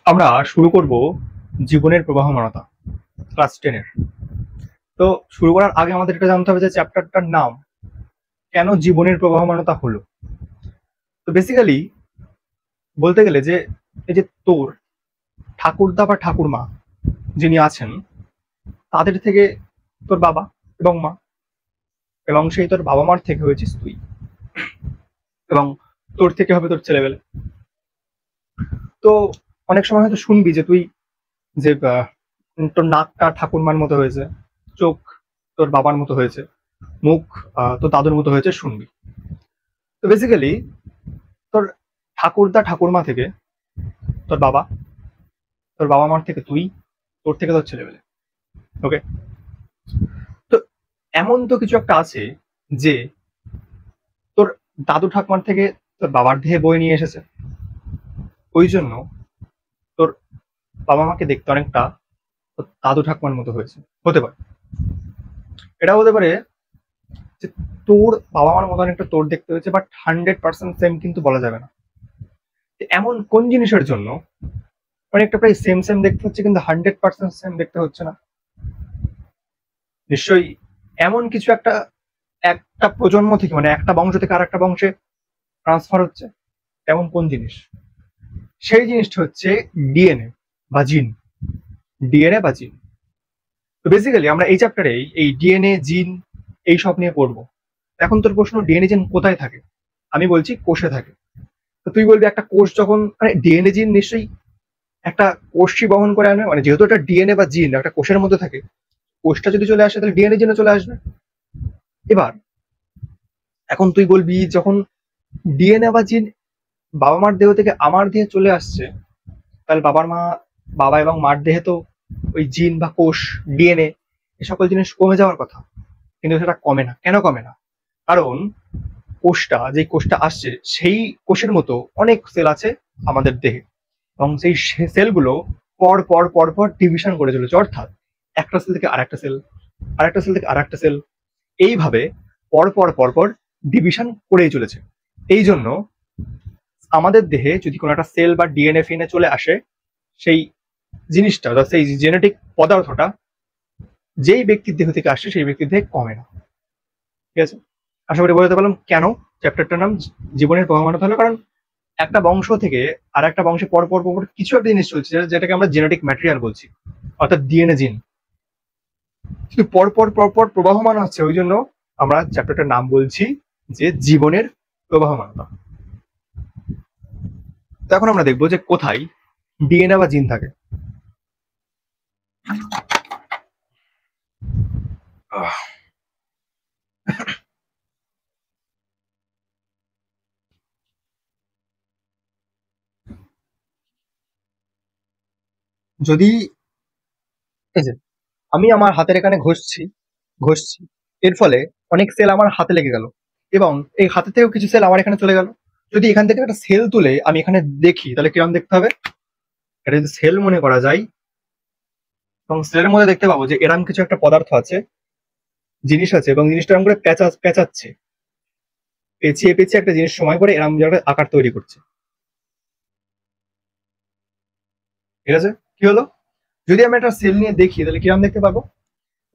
আমরা শুরু করব জীবনের প্রবাহমানতা ক্লাস 10-এর। তো শুরু করার আগে আমাদের এটা জানতে হবে যে চ্যাপ্টারটার নাম কেন জীবনের প্রবাহমানতা হলো। তো বেসিক্যালি বলতে গেলে যে এই যে তোর ঠাকুরদা বা ঠাকুরমা যিনি আছেন তাদের থেকে তোর বাবা এবং মা, এবং সেই তোর বাবা মার থেকে হয়েছিস তুই, এবং তোর থেকে হবে তোর ছেলেবেলে। তো অনেক সময় হয়তো শুনবি যে তুই যে তোর নাকটা ঠাকুরমার মতো হয়েছে, চোখ তোর বাবার মতো হয়েছে, মুখ তোর দাদুর মতো হয়েছে, শুনবি। তো বেসিক্যালি তোর ঠাকুরদা ঠাকুরমা থেকে তোর বাবা, তোর বাবা মার থেকে তুই, তোর থেকে তোর ছেলেবেলে। ওকে, তো এমন তো কিছু একটা আছে যে তোর দাদু ঠাকুমার থেকে তোর বাবার দেহে বয়ে নিয়ে এসেছে, ওই জন্য তোর বাবা মাকে দেখতে অনেকটা তোর দাদু ঠাকুমার মতো হয়েছে। হতে পারে, এটা হতে পারে যে তোর বাবা মার মতো অনেকটা তোর দেখতে হয়েছে, বাট 100% সেম কিন্তু বলা যাবে না। এমন কোন জিনিসের জন্য অনেকটা প্রায় সেম সেম দেখতে হচ্ছে কিন্তু 100% সেম দেখতে হচ্ছে না? নিশ্চয়ই এমন কিছু একটা একটা প্রজন্ম থেকে, মানে একটা বংশ থেকে আর একটা বংশে ট্রান্সফার হচ্ছে। এমন কোন জিনিস? সেই জিনিসটা হচ্ছে ডিএনএ বা জিন। ডিএনএ বা জিন। তো বেসিক্যালি আমরা এই চ্যাপ্টারে এই ডিএনএ জিন এই সব নিয়ে পড়বো। এখন তোর প্রশ্ন, ডিএনএ জিন কোথায় থাকে? আমি বলছি কোষে থাকে। তো তুই বলবি একটা কোষ যখন, মানে ডিএনএ জিন নিশ্চয়ই একটা কোষই বহন করে আনবে, মানে যেহেতু একটা ডিএনএ বা জিন একটা কোষের মধ্যে থাকে, কোষটা যদি চলে আসে তাহলে ডিএনএ জিনও চলে আসবে। এবার এখন তুই বলবি যখন ডিএনএ বা জিন বাবা মার দেহ থেকে আমার দেহে চলে আসছে, তাহলে বাবা এবং মার দেহে তো ওই জিন বা কোষ, ডিএনএ এ সকল জিনিস কমে যাওয়ার কথা, কিন্তু সেটা কমে না। কেন কমে না? কারণ যে কোষটা আসছে সেই কোষের মতো অনেক সেল আছে আমাদের দেহে, এবং সেই সেলগুলো পর পর পর পর ডিভিশন করে চলেছে। অর্থাৎ একটা সেল থেকে আরেকটা সেল, আরেকটা সেল থেকে আরেকটা সেল, এইভাবে পর পর পর পর ডিভিশন করেই চলেছে। এই জন্য আমাদের দেহে যদি কোনো একটা সেল বা ডিএনএ ফিএনএ চলে আসে, সেই জিনিসটা অর্থাৎ সেই জেনেটিক পদার্থটা যেই ব্যক্তির দেহ থেকে আসছে সেই ব্যক্তির দেহে কমে না। ঠিক আছে, আশা করি বোঝাতে পারলাম কেন চ্যাপ্টারটার নাম জীবনের প্রবাহমানতা হলো। কারণ একটা বংশ থেকে আর একটা বংশে পর পর পর কিছু একটা জিনিস চলছে যেটাকে আমরা জেনেটিক ম্যাটেরিয়াল বলছি, অর্থাৎ ডিএনএ জিন, কিন্তু পর পর পর পর প্রবাহমান হচ্ছে। ওই জন্য আমরা চ্যাপ্টারটার নাম বলছি যে জীবনের প্রবাহমানতা। তো এখন আমরা দেখবো যে কোথায় ডিএনএ বা জিন থাকে। যদি এই যে আমি আমার হাতের এখানে ঘষছি ঘষছি, এর ফলে অনেক সেল আমার হাতে লেগে গেল, এবং এই হাতে থেকেও কিছু সেল আমার এখানে চলে গেল। যদি এখান থেকে একটা সেল তুলে আমি এখানে দেখি, তাহলে কিরকম দেখতে হবে? এটা যদি সেল মনে করা যায়, এবং সেলের মধ্যে দেখতে পাবো যে এরকম কিছু একটা পদার্থ আছে, জিনিস আছে, এবং জিনিসটা এরকম করে পেঁচাচ্ছে, পেঁচিয়ে পেঁচিয়ে একটা জিনিস সময় করে এরকম একটা আকার তৈরি করছে। ঠিক আছে, কি হলো? যদি আমি একটা সেল নিয়ে দেখি তাহলে কিরকম দেখতে পাবো?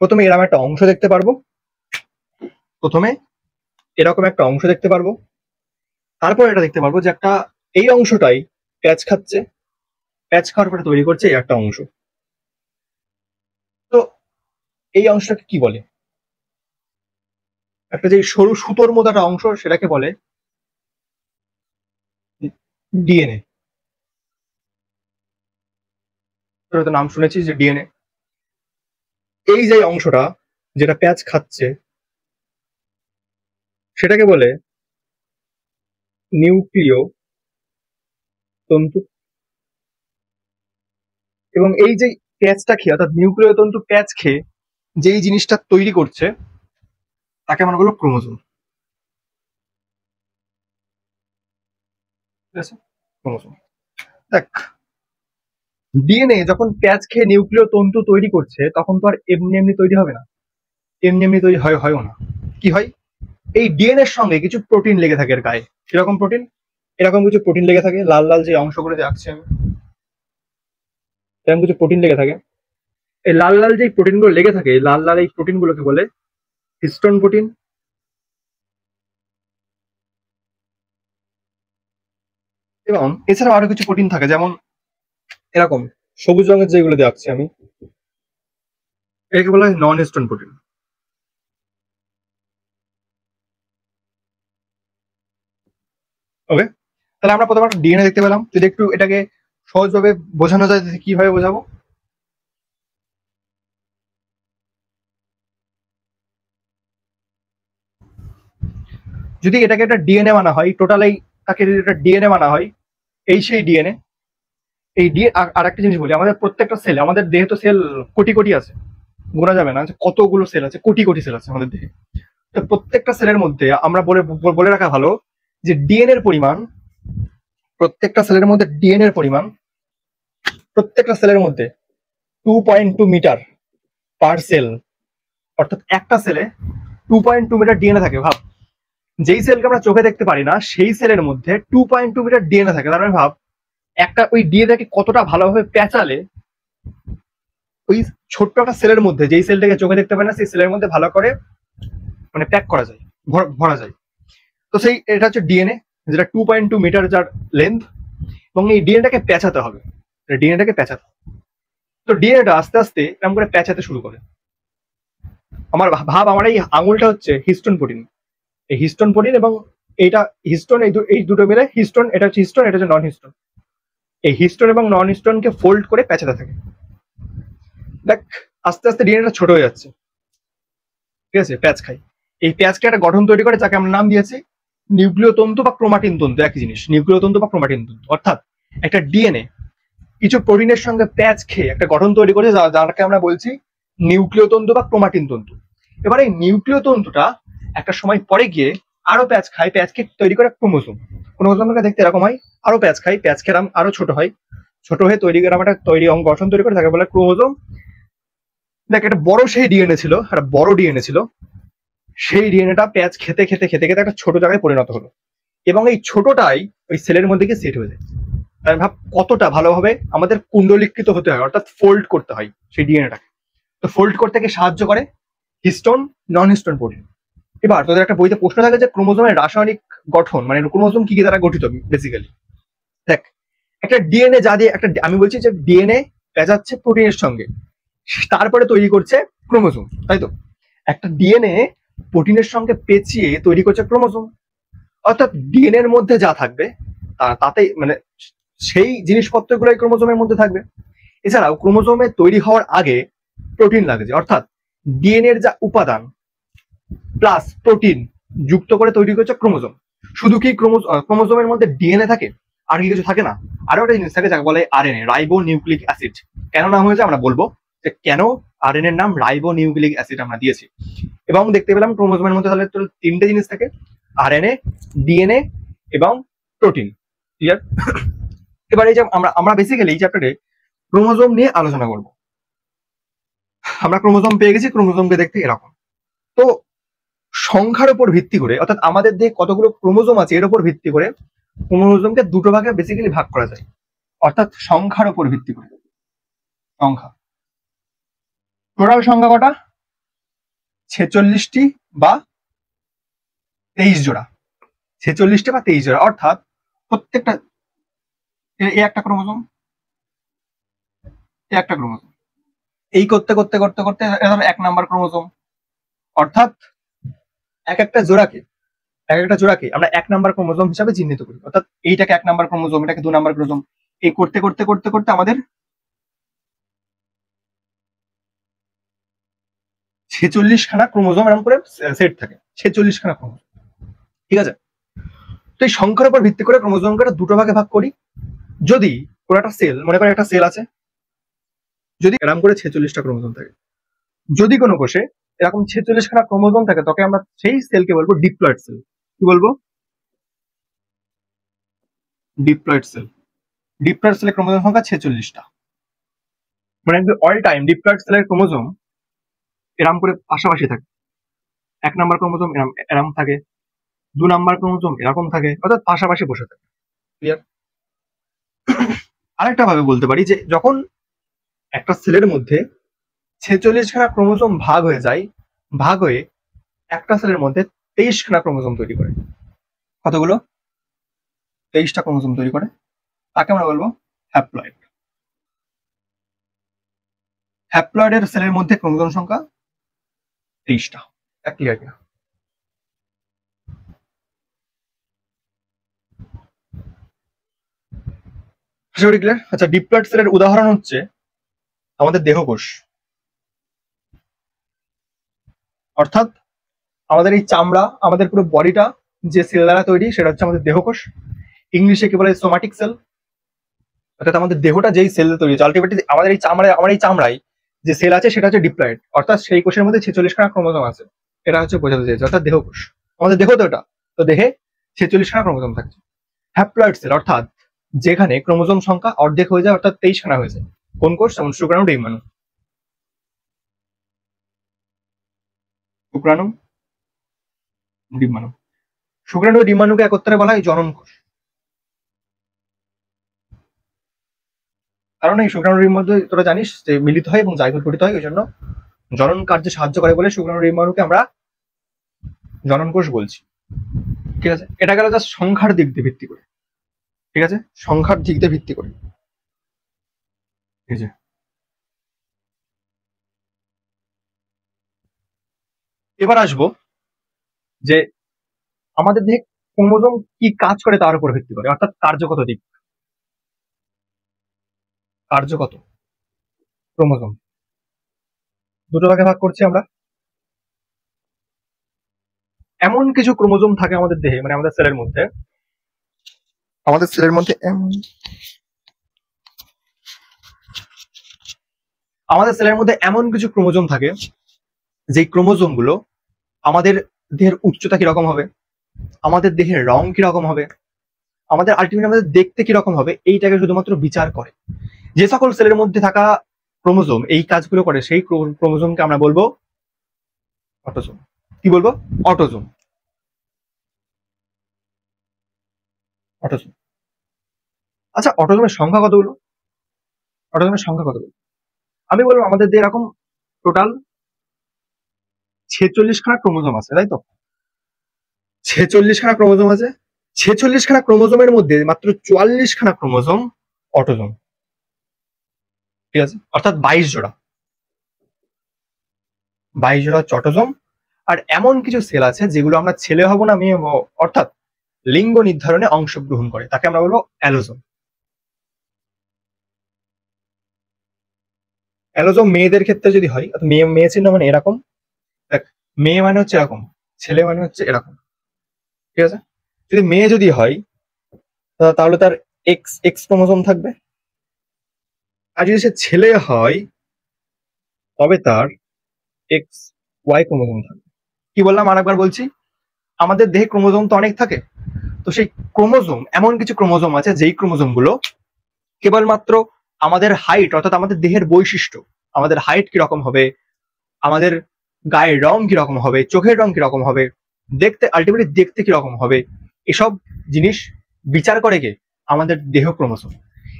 প্রথমে এরকম একটা অংশ দেখতে পারবো, প্রথমে এরকম একটা অংশ দেখতে পারবো, তারপর এটা দেখতে পারবো যে একটা এই অংশটাই প্যাচ খাচ্ছে, প্যাচ খাওয়ার পরে তৈরি করছে এই একটা অংশ। তো এই অংশটাকে কি বলে? একটা যে সরু সুতোর মতো একটা অংশ, সেটাকে বলে ডিএনএ। তোর হয়তো নাম শুনেছিস যে ডিএনএ। এই যে অংশটা যেটা প্যাচ খাচ্ছে সেটাকে বলে নিউক্লিয় তন্তু। এবং এই যে প্যাচটা খেয়ে, অর্থাৎ নিউক্লিয় তন্তু প্যাচ খেয়ে যেই জিনিসটা তৈরি করছে তাকে আমরা বলবো ক্রোমোজোম। ঠিক আছে, ক্রোমোজোম। দেখ, ডিএনএ যখন প্যাচ খেয়ে নিউক্লিয় তন্তু তৈরি করছে তখন তো আর এমনি এমনি তৈরি হবে না, এমনি এমনি তৈরি হয়ও না। কি হয়? এই ডিএনএ এর সঙ্গে কিছু প্রোটিন লেগে থাকে এর গায়ে। কিরকম প্রোটিন? এরকম কিছু প্রোটিন লেগে থাকে, লাল লাল যে অংশগুলো যে আঁকছি আমি, এরকম কিছু প্রোটিন লেগে থাকে। এই লাল লাল যে প্রোটিনগুলো লেগে থাকে, লাল লাল এই প্রোটিনগুলোকে বলে হিস্টোন প্রোটিন। এবং এছাড়াও আরো কিছু প্রোটিন থাকে, যেমন এরকম সবুজ রঙের যেগুলো দেখাচ্ছি আমি, একে বলা হয় নন হিস্টোন প্রোটিন। ওকে, তাহলে আমরা প্রথমে ডিএনএ দেখতে পেলাম। যদি একটু এটাকে সহজভাবে বোঝানো যায়, কিভাবে বোঝাবো? যদি এটাকে একটা ডিএনএ মানা হয়, টোটাল তাকে যদি একটা ডিএনএ মানা হয়, এই সেই ডিএনএ। এই ডিএ আর একটা জিনিস বলি, আমাদের প্রত্যেকটা সেলে, আমাদের দেহে তো সেল কোটি কোটি আছে, গোনা যাবে না কতগুলো সেল আছে, কোটি কোটি সেল আছে আমাদের দেহে। তো প্রত্যেকটা সেলের মধ্যে আমরা বলে রাখা ভালো যে ডিএনএর পরিমাণ, প্রত্যেকটা সেলের মধ্যে ডিএনএর পরিমাণ, প্রত্যেকটা সেলের মধ্যে 2.2 মিটার পার সেল। অর্থাৎ একটা সেলে 2.2 মিটার ডিএনএ থাকে। ভাব, যেই সেলকে আমরা চোখে দেখতে পারি না, সেই সেলের মধ্যে 2.2 মিটার ডিএনএ থাকে। তার মানে ভাব, একটা ওই ডিএনএকে কতটা ভালোভাবে পেঁচালে ওই ছোট্ট একটা সেলের মধ্যে, যেই সেলটাকে চোখে দেখতে পারে না, সেই সেলের মধ্যে ভালো করে মানে প্যাক করা যায়, ভরা যায়। তো সেই এটা হচ্ছে ডিএনএ, যেটা 2.2 মিটার যার লেন্থ। এবং এই ডিএনএটাকে পেঁচাতে হবে, ডিএনএটাকে পেঁচাতে। তো ডিএনএটা আস্তে আস্তে এরকম করে পেঁচাতে শুরু করে। আমার ভাব, আমার এই আঙুলটা হচ্ছে হিস্টোন প্রোটিন, এই হিস্টোন প্রোটিন, এবং এইটা হিস্টোন, এই দুটো মিলে হিস্টোন। এটা হচ্ছে হিস্টোন, এটা হচ্ছে নন হিস্টোন। এই হিস্টোন এবং নন হিস্টোনকে ফোল্ড করে পেঁচাতে থাকে। দেখ, আস্তে আস্তে ডিএনএটা ছোট হয়ে যাচ্ছে, ঠিক আছে, প্যাচ খাই। এই প্যাচকে একটা গঠন তৈরি করে, যাকে আমরা নাম দিয়েছি নিউক্লিয় তন্তু বা ক্রোমাটিন তন্তু। একই জিনিস, নিউক্লিয় তন্তু বা ক্রোমাটিন তন্তু। অর্থাৎ একটা ডিএনএ কিছু প্রোটিনের সঙ্গে প্যাচ খেয়ে একটা গঠন তৈরি করেছে, যাকে আমরা বলছি নিউক্লিয় তন্তু বা ক্রোমাটিন তন্তু। এবার এই নিউক্লিয় তন্তুটা একটা সময় পরে গিয়ে আরো প্যাচ খায়, প্যাচকে তৈরি করে ক্রোমোজোম। ক্রোমোজোমটা দেখতে এরকম হয়, আরো প্যাচ খায়, প্যাচ খেয়ে আরো ছোট হয়, ছোট হয়ে তৈরি করে একটা গঠন তৈরি করে, তাকে বলে ক্রোমোজোম। দেখ, একটা বড় সেই ডিএনএ ছিল, একটা বড় ডিএনএ ছিল, সেই ডিএনএটা প্যাচ খেতে খেতে খেতে খেতে একটা ছোট জায়গায় পরিণত হলো, এবং এই ছোটটাই ওই সেলের মধ্যে গিয়ে সেট হয়ে যায়। তাই ভাব, কতটা ভালোভাবে আমাদের কুণ্ডলীকৃত হতে হয়, অর্থাৎ ফোল্ড করতে হয় সেই ডিএনএটাকে। তো ফোল্ড করতে গিয়ে সাহায্য করে হিস্টোন, নন হিস্টোন প্রোটিন। এবার তোদের একটা বইতে প্রশ্ন থাকে যে ক্রোমোজোমের রাসায়নিক গঠন, মানে ক্রোমোজোম কি কি দ্বারা গঠিত বেসিক্যালি। দেখ, একটা ডিএনএ যা দিয়ে একটা, আমি বলছি যে ডিএনএ পেঁচাচ্ছে প্রোটিনের সঙ্গে, তারপরে তৈরি করছে ক্রোমোজোম, তাই তো? একটা ডিএনএ প্রোটিনের সঙ্গে পেঁচিয়ে তৈরি করছে ক্রোমোজোম। অর্থাৎ ডিএনএ এর মধ্যে যা থাকবে তাতে মানে সেই জিনিসপত্রগুলোই ক্রোমোজোমের মধ্যে থাকবে। এছাড়াও ক্রোমোজোমে তৈরি হওয়ার আগে প্রোটিন লাগছে, অর্থাৎ ডিএনএ এর যা উপাদান প্লাস প্রোটিন যুক্ত করে তৈরি করছে ক্রোমোজোম। শুধু কি ক্রোমোজোমের মধ্যে ডিএনএ থাকে, আর কি কিছু থাকে না? আরো একটা জিনিস থাকে যাকে বলে আরএনএ, রাইবো নিউক্লিক অ্যাসিড। কেন নাম হয়েছে আমরা বলবো, যে কেন আরএনএ এর নাম রাইবো নিউক্লিক অ্যাসিড আমরা দিয়েছি। এবং দেখতে পেলাম ক্রোমোজোমের মধ্যে তাহলে তিনটে জিনিস থাকে, আরএনএ, ডিএনএ এবং প্রোটিন। ক্লিয়ার? এবার এই যে আমরা বেসিক্যালি এই চ্যাপ্টারে ক্রোমোজোম নিয়ে আলোচনা করব। আমরা ক্রোমোজোম পেয়ে গেছি, ক্রোমোজোমকে দেখতে এরকম। তো সংখ্যার উপর ভিত্তি করে, অর্থাৎ আমাদের দেহে কতগুলো ক্রোমোজোম আছে এর উপর ভিত্তি করে ক্রোমোজোমকে দুটো ভাগে বেসিক্যালি ভাগ করা যায়, অর্থাৎ সংখ্যার উপর ভিত্তি করে। সংখ্যা, টোটাল সংখ্যা কটা? 46টি বা 23 জোড়া। 46টি বা 23 জোড়া, অর্থাৎ প্রত্যেকটা একটা ক্রোমোজোম, একটা ক্রোমোজোম। এই করতে করতে করতে করতে এক নাম্বার ক্রোমোজোম। অর্থাৎ এক একটা জোড়াকে আমরা এক নাম্বার ক্রোমোজোম হিসাবে চিহ্নিত করি। অর্থাৎ এইটাকে এক নাম্বার ক্রোমোজোম, এটাকে 2 নাম্বার ক্রোমোজোম। এই করতে করতে করতে করতে আমাদের 46 খানা ক্রোমোজোম এরকম করে সেট থাকে, 46 খানা ক্রোমোজোম। ঠিক আছে? তো এই সংখ্যার উপর ভিত্তি করে ক্রোমোজোমকে দুটো ভাগে ভাগ করি। যদি কোনো একটা সেল, মনে করে একটা সেল আছে, যদি এরকম করে 46টা ক্রোমোজোম থাকে, যদি কোনো কোষে এরকম 46 খানা ক্রোমোজোম থাকে, তবে আমরা সেই সেলকে বলবো ডিপ্লয়েড সেল। কি বলবো? Diploid cell. ডিপ্লয়েড সেলের ক্রোমোজোম সংখ্যা 46টা। মানে অল টাইম ডিপ্লয়েড সেলের ক্রোমোজোম এরকম করে পাশাপাশি থাকে। এক নাম্বার ক্রোমোজোম এরকম থাকে, 2 নাম্বার ক্রোমোজোম এরকম থাকে, অর্থাৎ পাশাপাশি বসে থাকে। ক্লিয়ার? আরেকটা ভাবে বলতে পারি যে যখন একটা সেলের মধ্যে 46খানা ক্রোমোজোম ভাগ হয়ে যায়, ভাগ হয়ে একটা সেলের মধ্যে 23খানা ক্রোমোজোম তৈরি করে। কতগুলো? 23টা ক্রোমোজোম তৈরি করে, তাকে আমরা বলবো হ্যাপ্লয়েড। হ্যাপ্লয়েডের সেলের মধ্যে ক্রোমোজোম সংখ্যা 23টা। ক্লিয়ার কিনা? ক্লিয়ার। আচ্ছা, ডিপ্লয়েড সেলের উদাহরণ হচ্ছে আমাদের দেহকোষ, অর্থাৎ আমাদের এই চামড়া, আমাদের পুরো বডিটা যে সেল দ্বারা তৈরি সেটা হচ্ছে আমাদের দেহকোষ। ইংলিশে কি বলে? Somatic sell. অর্থাৎ আমাদের দেহটা যেই সেল তৈরি হচ্ছে, আলটিমেটলি আমাদের এই চামড়ায়, আমার এই চামড়ায় যে সেল আছে সেটা হচ্ছে ডিপ্লয়েড, অর্থাৎ সেই কোষের মধ্যে 46খানা ক্রোমোজোম আছে। এটা হচ্ছে বোঝাতে চাইছে, অর্থাৎ দেহকোষ। আমাদের দেহ তো এটা, তো দেহে 46খানা ক্রোমোজোম থাকছে। হ্যাপ্লয়েড সেল অর্থাৎ যেখানে ক্রোমোজোম সংখ্যা অর্ধেক হয়ে যায়, অর্থাৎ 23খানা হয়ে যায়। কোন কোষ? যেমন শুক্রাণু, ডিম্বাণু। শুক্রাণু, ডিম্বাণু। শুক্রাণু ও ডিম্বাণুকে একত্রে বলা হয় জনন কোষ। কারণ এই শুক্রাণুর মধ্যে তোরা জানিস যে মিলিত হয় এবং জাইগোট গঠিত হয়, ওই জন্য জনন কার্যে সাহায্য করে বলে শুক্রাণু ডিম্বাণুকে আমরা জনন কোষ বলছি। ঠিক আছে, এটা গেল জাস্ট সংখ্যার দিক দিয়ে ভিত্তি করে। ঠিক আছে, সংখ্যার দিক দিয়ে ভিত্তি করে। ঠিক আছে, এবার আসবো যে আমাদের দেহে ক্রোমোজোম কি কাজ করে তার উপর ভিত্তি করে, অর্থাৎ কার্যগত দিক। কার্যগত ক্রোমোজোম দুটো ভাগে ভাগ করছি আমরা। এমন কিছু ক্রোমোজোম থাকে আমাদের দেহে, মানে আমাদের সেলের মধ্যে, আমাদের সেলের মধ্যে আমাদের সেলের মধ্যে এমন কিছু ক্রোমোজোম থাকে যে ক্রোমোজোম গুলো আমাদের দেহের উচ্চতা কিরকম হবে, আমাদের দেহের রং কিরকম হবে, আমাদের আলটিমেটলি আমাদের দেখতে কিরকম হবে, এইটাকে শুধুমাত্র বিচার করে। যে সকল সেলের মধ্যে থাকা ক্রোমোজোম এই কাজগুলো করে, সেই ক্রোমোজোমকে আমরা বলবো অটোজোম। কি বলবো? অটোজোম। অটোজোম। আচ্ছা, অটোজোমের সংখ্যা কতগুলো? অটোজোমের সংখ্যা কতগুলো? আমি বলবো আমাদের দেহে এরকম টোটাল 46খানা ক্রোমোজোম আছে, তাই তো? 46খানা ক্রোমোজোম আছে। 46খানা ক্রোমোজোমের মধ্যে মাত্র 44খানা ক্রোমোজোম অটোজোম। ঠিক আছে, অর্থাৎ 22 জোড়া। 22 জোড়া হচ্ছে অটোজোম। আর এমন কিছু সেল আছে যেগুলো আমরা ছেলে হব না মেয়ে হবো, অর্থাৎ লিঙ্গ নির্ধারণে অংশগ্রহণ করে, তাকে আমরা বলবো অ্যালোজোম। অ্যালোজোম মেয়েদের ক্ষেত্রে যদি হয়, মেয়ে মেয়ে চিহ্ন মানে এরকম, মেয়ে মানে হচ্ছে এরকম, ছেলে মানে হচ্ছে এরকম। ঠিক আছে, যদি মেয়ে যদি হয় তাহলে তার এক্স এক্স ক্রোমোজোম থাকবে, আর যদি সে ছেলে হয় তবে তার এক্স ওয়াই ক্রোমোজোম থাকবে। কি বললাম আরেকবার বলছি, আমাদের দেহে ক্রোমোজোম তো অনেক থাকে, তো সেই ক্রোমোজোম, এমন কিছু ক্রোমোজোম আছে যেই ক্রোমোজোম গুলো কেবলমাত্র আমাদের হাইট, অর্থাৎ আমাদের দেহের বৈশিষ্ট্য, আমাদের হাইট কিরকম হবে, আমাদের গায়ের রং কিরকম হবে, চোখের রং কিরকম হবে, দেখতে আলটিমেটলি দেখতে কিরকম হবে, এসব জিনিস বিচার করে কে? আমাদের দেহ ক্রোমোজোম।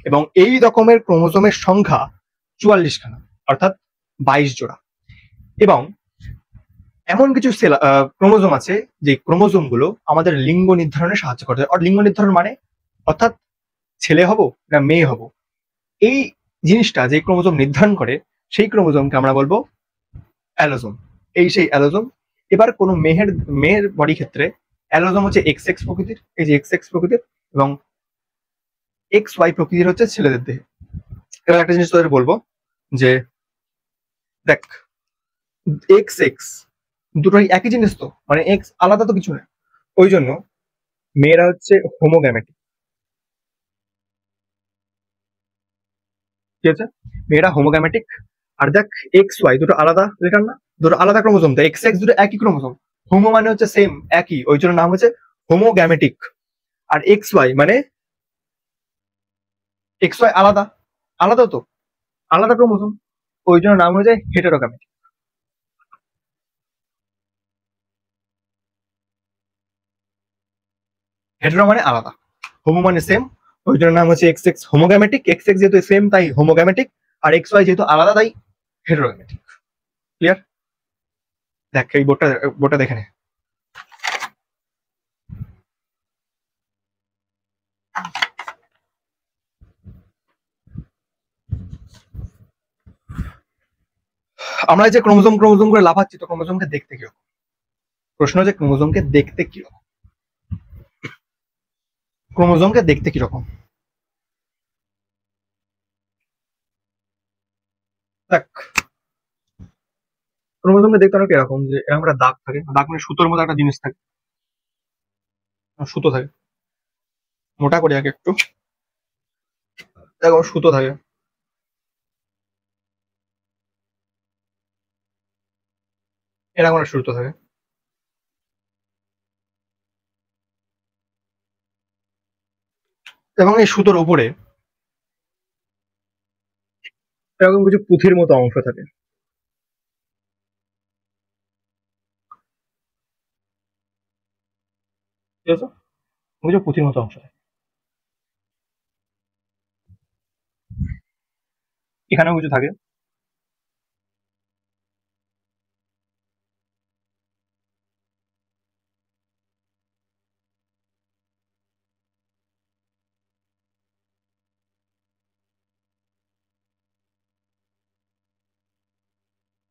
এবং এই রকমের ক্রোমোজোমের সংখ্যা 44খানা, অর্থাৎ 22 জোড়া। এবং এমন কিছু ক্রোমোজোম আছে যে ক্রোমোজোম গুলো আমাদের লিঙ্গ নির্ধারণে সাহায্য করে। আর লিঙ্গ নির্ধারণ মানে অর্থাৎ ছেলে হব না মেয়ে হব, এই জিনিসটা যে ক্রোমোজোম নির্ধারণ করে সেই ক্রোমোজোমকে আমরা বলবো অ্যালোজোম। এই সেই অ্যালোজোম। এবার কোনো মেয়ের বডি ক্ষেত্রে অ্যালোজোম হচ্ছে এক্স এক্স প্রকৃতির, এই যে এক্স এক্স প্রকৃতির, এবং এক্স ওয়াই প্রকৃতির হচ্ছে ছেলেদের দেহে। এবার একটা জিনিস তোদের বলবো যে দেখ, এক্স এক্স দুটোই একই জিনিস তো, মানে এক্স আলাদা তো কিছু না, ওই জন্য মেয়েরা হচ্ছে হোমোগ্যামেটিক। ঠিক আছে, মেয়েরা হোমোগ্যামেটিক। আর দেখ, এক্স ওয়াই দুটো আলাদা লেটার না, দুটো আলাদা ক্রোমোজোম, তো এক্স এক্স দুটো একই ক্রোমোজোম। হোমো মানে হচ্ছে সেম, একই, ওই জন্য নাম হচ্ছে হোমোগ্যামেটিক। আর এক্স ওয়াই মানে এক্স ওয়াই আলাদা, আলাদা তো, আলাদা ক্রোমোজোম, ওই জন্য নাম হয়ে যায় হেটেরোগ্যামেটিক। হেটেরো মানে আলাদা, হোমো মানে সেম, ওই জন্য নাম হচ্ছে এক্স এক্স হোমোগ্যামেটিক। এক্স এক্স যেহেতু সেম তাই হোমোগ্যামেটিক, আর এক্স ওয়াই যেহেতু আলাদা তাই হেটেরোগেনেটিক। ক্লিয়ার? দেখ এই বোর্ডটা দেখে নে। আমরা যে ক্রোমোজোম করে লাফাচ্ছি, তো ক্রোমোজোমকে দেখতে কিরকম? প্রশ্ন যে ক্রোমোজোমকে দেখতে কিরকম, ক্রোমোজোমকে দেখতে কিরকম? দেখ ক্রোমোজোমকে দেখতে অনেক এরকম, যে এরকম একটা দাগ থাকে, দাগ মানে সুতোর মতো একটা জিনিস থাকে, সুতো থাকে, মোটা করে আগে একটু, দেখো সুতো থাকে, এরকম একটা সুতো থাকে, এবং এই সুতোর উপরে এরকম কিছু পুঁথির মতো অংশ থাকে। ঠিক আছে? কিছু পুঁথির মতো অংশ থাকে, এখানেও কিছু থাকে।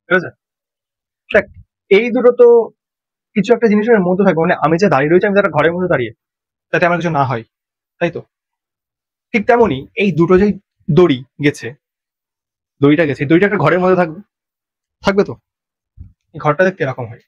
ঠিক আছে? দেখ এই দুটো তো কিছু একটা জিনিসের মধ্যে থাকবে, মানে আমি যে দাঁড়িয়ে রয়েছি, আমি একটা ঘরের মধ্যে দাঁড়িয়ে, যাতে আমার কিছু না হয়, তাই তো? ঠিক তেমনই এই দুটো যে দড়ি গেছে, দড়িটা গেছে, দড়িটা একটা ঘরের মধ্যে থাকবে, থাকবে তো? এই ঘরটা দেখতে এরকম হয়।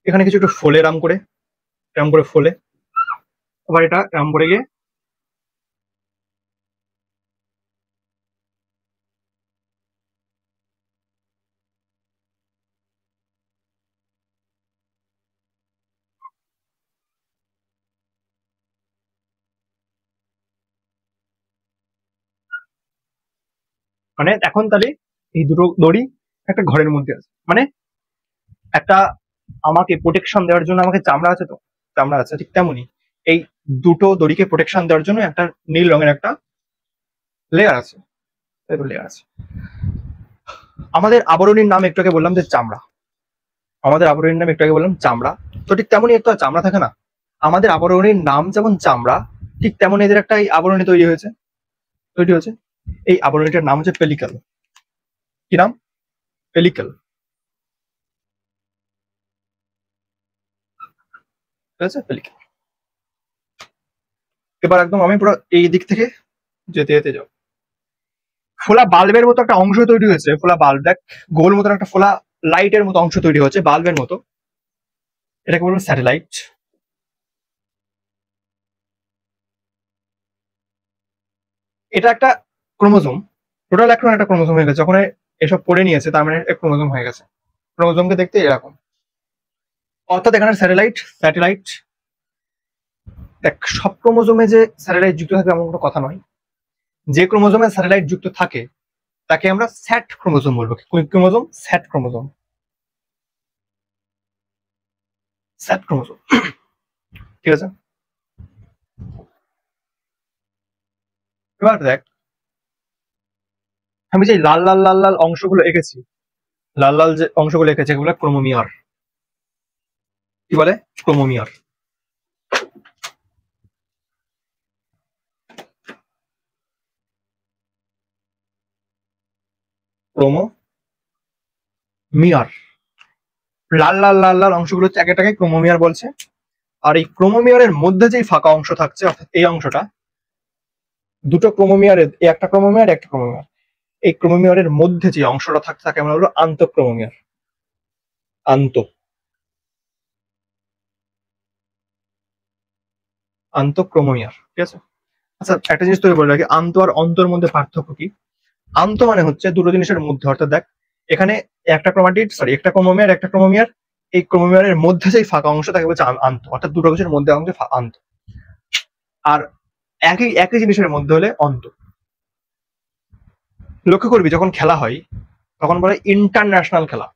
এখানে কিছু একটু ফোলে, এরম করে ফোলে, আবার এটা এরম করে গিয়ে, মানে এখন তাহলে এই দুটো দড়ি একটা ঘরের মধ্যে আছে, মানে একটা আমাকে প্রোটেকশন দেওয়ার জন্য আমাকে চামড়া আছে, তো চামড়া আছে, ঠিক তেমনই এই দুটো দড়িকে প্রোটেকশন দেওয়ার জন্য একটা নীল রঙের একটা লেয়ার আছে, তাই তো? লেয়ার আছে। আমাদের আবরণীর নাম একটু আগে বললাম যে চামড়া, আমাদের আবরণীর নাম একটু আগে বললাম চামড়া, তো ঠিক তেমনই একটা চামড়া থাকে না? আমাদের আবরণীর নাম যেমন চামড়া, ঠিক তেমন এদের একটা এই আবরণী তৈরি হয়েছে। এই আবরণীটার নাম হচ্ছে পেলিকাল। কি নাম? পেলিকাল। ঠিক আছে? পেলিকাল। এবার একদম আমি পুরো এই দিক থেকে যেতে যেতে যাও, ফোলা বাল্বের মতো একটা অংশ তৈরি হয়েছে, ফোলা বাল্ব, দেখ গোল মতো একটা ফোলা লাইটের মতো অংশ তৈরি হচ্ছে বাল্বের মতো, এটাকে বলবো স্যাটেলাইট। এটা একটা ক্রোমোজোম, টোটাল এখন একটা ক্রোমোজোম হয়ে গেছে, যখন এসব পড়ে নিয়েছে তার মানে এক ক্রোমোজোম হয়ে গেছে। ক্রোমোজোমকে দেখতে এরকম, অর্থাৎ এখানে স্যাটেলাইট। দেখ সব ক্রোমোজোমে যে স্যাটেলাইট যুক্ত থাকবে এমন কোনো কথা নয়, যে ক্রোমোজোমে স্যাটেলাইট যুক্ত থাকে তাকে আমরা স্যাট ক্রোমোজোম বলবো। কোন ক্রোমোজোম? স্যাট ক্রোমোজোম, স্যাট ক্রোমোজোম। ঠিক আছে? এবার দেখ আমি যে লাল অংশগুলো এঁকেছি, লাল যে অংশগুলো এঁকেছি এগুলো ক্রোমোমিয়ার। কি বলে? ক্রোমোমিয়ার। ক্রোমোমিয়ার। লাল অংশগুলো হচ্ছে এক একটাকে ক্রোমোমিয়ার বলছে। আর এই ক্রোমোমিয়ারের মধ্যে যেই ফাঁকা অংশ থাকছে, অর্থাৎ এই অংশটা, দুটো ক্রোমোমিয়ারের, একটা ক্রোমোমিয়ার একটা ক্রোমোমিয়ার, এই ক্রোমোমিয়ারের মধ্যে যে অংশটা থাকছে তাকে আমরা বলবো আন্তঃক্রোমোমিয়ার। আন্ত আন্তঃক্রোমোমিয়ার। ঠিক আছে? আচ্ছা একটা জিনিস তোকে বলে রাখি, আন্ত আর অন্তর মধ্যে পার্থক্য কি? আন্ত মানে হচ্ছে দুটো জিনিসের মধ্যে, অর্থাৎ দেখ এখানে একটা ক্রোমোমিয়ার, এই ক্রোমোমিয়ারের মধ্যে যেই ফাঁকা অংশ তাকে বলছে আন্ত, অর্থাৎ দুটো কিছুর মধ্যে অংশ আন্ত। আর একই একই জিনিসের মধ্যে হলে অন্ত। লক্ষ্য করবি যখন খেলা হয় তখন বলে ইন্টারন্যাশনাল খেলা,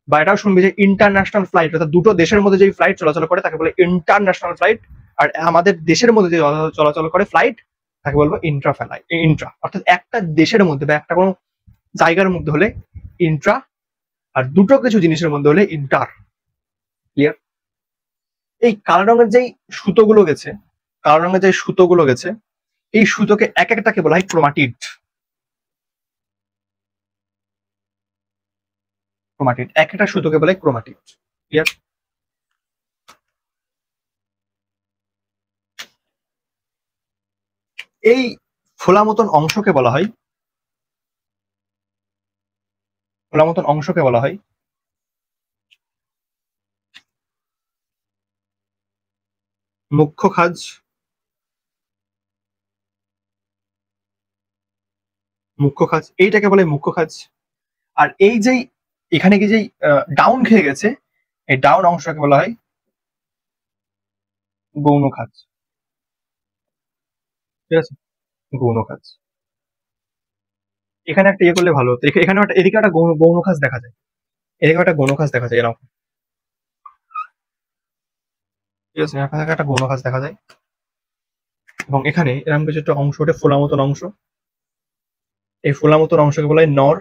বা এটাও শুনবি যে ইন্টারন্যাশনাল ফ্লাইট, অর্থাৎ দুটো দেশের মধ্যে যে ফ্লাইট চলাচল করে তাকে বলে ইন্টারন্যাশনাল ফ্লাইট। আর আমাদের দেশের মধ্যে যে চলাচল করে ফ্লাইট তাকে বলবো ইন্ট্রা ফ্লাইট। ইন্ট্রা অর্থাৎ একটা দেশের মধ্যে বা একটা কোনো জায়গার মধ্যে হলে ইন্ট্রা, আর দুটো কিছু জিনিসের মধ্যে হলে ইন্টার। ক্লিয়ার? এই কালো রঙের যেই সুতোগুলো গেছে, কালো রঙের যে সুতোগুলো গেছে, এই সুতোকে এক একটাকে বলা হয় ক্রোমাটিড। ক্রোমাটিড, এক একটা সুতোকে বলে ক্রোমাটিড। ক্লিয়ার? এই ফোলা মতন অংশকে বলা হয়, ফোলা মতন অংশকে বলা হয় মুখ্য খাজ। মুখ্য খাজ, এইটাকে বলে মুখ্য খাজ। আর এই যেই এখানে কি যেই ডাউন খেয়ে গেছে, এই ডাউন অংশটাকে বলা হয় গৌণ খাজ। ঠিক আছে? গৌণ খাজ। এখানে একটা ইয়ে করলে ভালো হতো, এখানে একটা, এদিকে একটা গৌণ গৌণ খাজ দেখা যায়, এদিকে একটা গৌণ খাজ দেখা যায় এরকম। ঠিক আছে? এখানে একটা গৌণ খাজ দেখা যায়, এবং এখানে এরকম কিছু একটা অংশ ওঠে, ফোলা মতন অংশ। এই ফোলা মতন অংশকে বলা হয় নর,